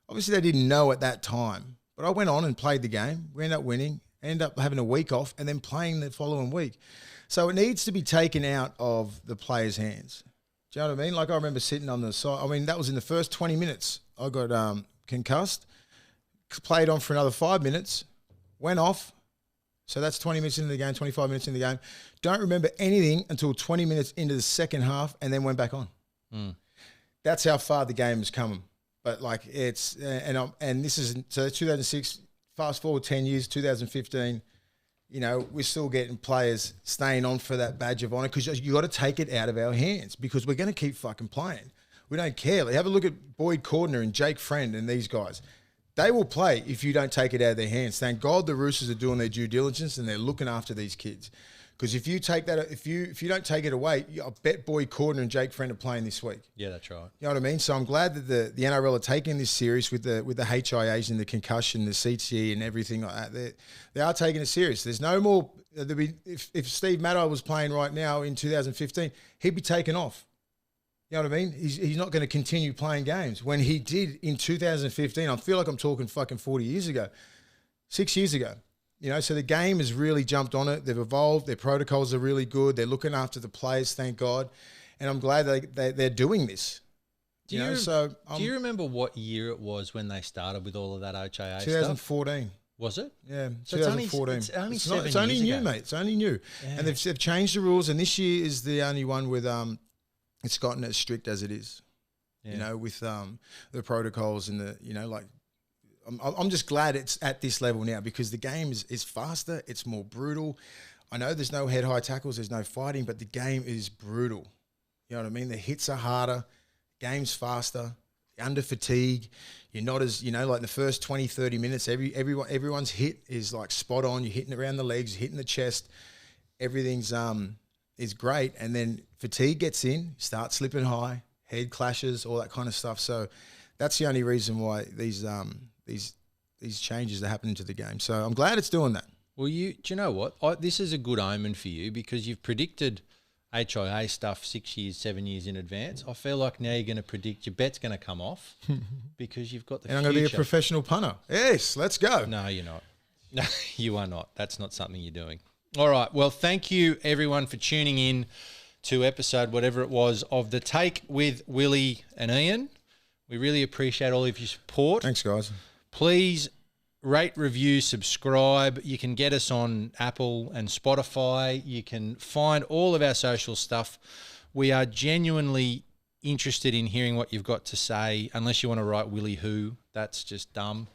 [SPEAKER 5] Obviously, they didn't know at that time, but I went on and played the game. We ended up winning, ended up having a week off, and then playing the following week. So it needs to be taken out of the player's hands. Do you know what I mean? Like I remember sitting on the side. I mean, that was in the first 20 minutes. I got concussed, played on for another 5 minutes, went off. So that's 20 minutes into the game, 25 minutes into the game. Don't remember anything until 20 minutes into the second half, and then went back on. That's how far the game has come. But like it's and this is so 2006. Fast forward 10 years, 2015. We're still getting players staying on for that badge of honor because you got to take it out of our hands because we're going to keep fucking playing. We don't care. Like, have a look at Boyd Cordner and Jake Friend and these guys. They will play if you don't take it out of their hands. Thank God the Roosters are doing their due diligence and they're looking after these kids. Because if you take that, if you don't take it away, I bet Boyd Cordner and Jake Friend are playing this week.
[SPEAKER 4] Yeah, that's right.
[SPEAKER 5] You know what I mean? So I'm glad that the NRL are taking this serious with the HIAs and the concussion, the CTE and everything like that. They are taking it serious. There's no more. If Steve Maddai was playing right now in 2015, he'd be taken off. You know what I mean? He's not going to continue playing games. When he did in 2015, I feel like I'm talking fucking 40 years ago, 6 years ago. So the game has really jumped on it. They've evolved. Their protocols are really good. They're looking after the players, thank God. And I'm glad they're doing this. Do you remember what year it was when they started with all of that HIA 2014.
[SPEAKER 4] Stuff? Was it?
[SPEAKER 5] Yeah,
[SPEAKER 4] so
[SPEAKER 5] 2014.
[SPEAKER 4] It's only 7 years
[SPEAKER 5] It's only new,
[SPEAKER 4] ago.
[SPEAKER 5] mate. It's only new. Yeah. And they've changed the rules. And this year is the only one with it's gotten as strict as it is. Yeah. With the protocols and the I'm just glad it's at this level now because the game is faster, it's more brutal. I know there's no head-high tackles, there's no fighting, but the game is brutal. You know what I mean? The hits are harder, game's faster, you're under fatigue. You're not as, like in the first 20, 30 minutes, everyone's hit is like spot on. You're hitting around the legs, you're hitting the chest. Everything's is great. And then fatigue gets in, start slipping high, head clashes, all that kind of stuff. So that's the only reason why these changes are happening to the game. So I'm glad it's doing that.
[SPEAKER 4] Well, do you know what? This is a good omen for you because you've predicted HIA stuff 6 years, 7 years in advance. I feel like now you're going to predict your bet's going to come off because you've got the
[SPEAKER 5] and I'm going to be a professional punter. Yes, let's go.
[SPEAKER 4] No, you're not. No, you are not. That's not something you're doing. All right. Well, thank you everyone for tuning in to episode whatever it was of The Take with Willie and Ian. We really appreciate all of your support.
[SPEAKER 5] Thanks, guys.
[SPEAKER 4] Please rate, review, subscribe. You can get us on Apple and Spotify. You can find all of our social stuff. We are genuinely interested in hearing what you've got to say, unless you want to write Willie Who. That's just dumb.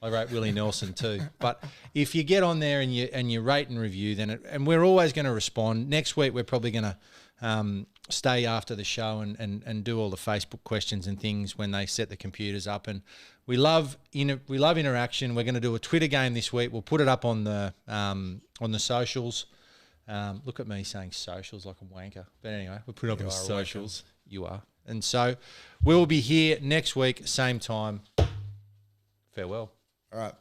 [SPEAKER 4] I rate Willie Nelson too. But if you get on there and you rate and review, then and we're always going to respond. Next week we're probably going to stay after the show and do all the Facebook questions and things when they set the computers up. And we love interaction. We're going to do a Twitter game this week. We'll put it up on the socials. Look at me saying socials like a wanker. But anyway, we'll put it up on the socials. You are. And so we'll be here next week, same time. Farewell.
[SPEAKER 5] All right.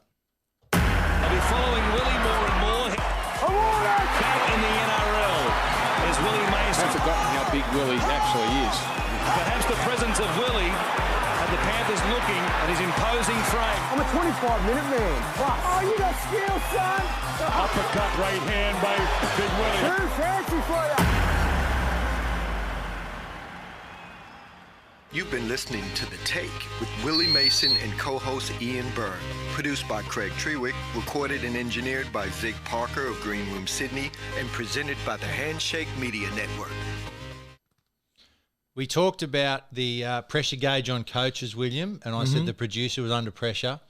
[SPEAKER 1] They'll be following Willie more and more. Back in the NRL is Willie Mason.
[SPEAKER 2] I've forgotten how big Willie actually is.
[SPEAKER 1] Perhaps the presence of Willie had the Panthers looking at his imposing frame.
[SPEAKER 3] I'm a 25-minute man. Oh, you got skill, son.
[SPEAKER 2] Uppercut right hand by Big Willie.
[SPEAKER 3] Too fancy for you.
[SPEAKER 7] You've been listening to The Take with Willie Mason and co-host Ian Byrne. Produced by Craig Trewick, recorded and engineered by Zig Parker of Green Room Sydney, and presented by the Handshake Media Network.
[SPEAKER 4] We talked about the pressure gauge on coaches, William, and I said the producer was under pressure.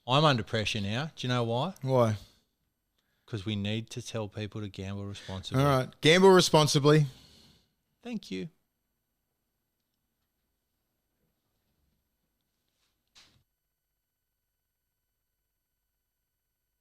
[SPEAKER 4] I'm under pressure now. Do you know why?
[SPEAKER 5] Why?
[SPEAKER 4] Because we need to tell people to gamble responsibly.
[SPEAKER 5] All right. Gamble responsibly.
[SPEAKER 4] Thank you.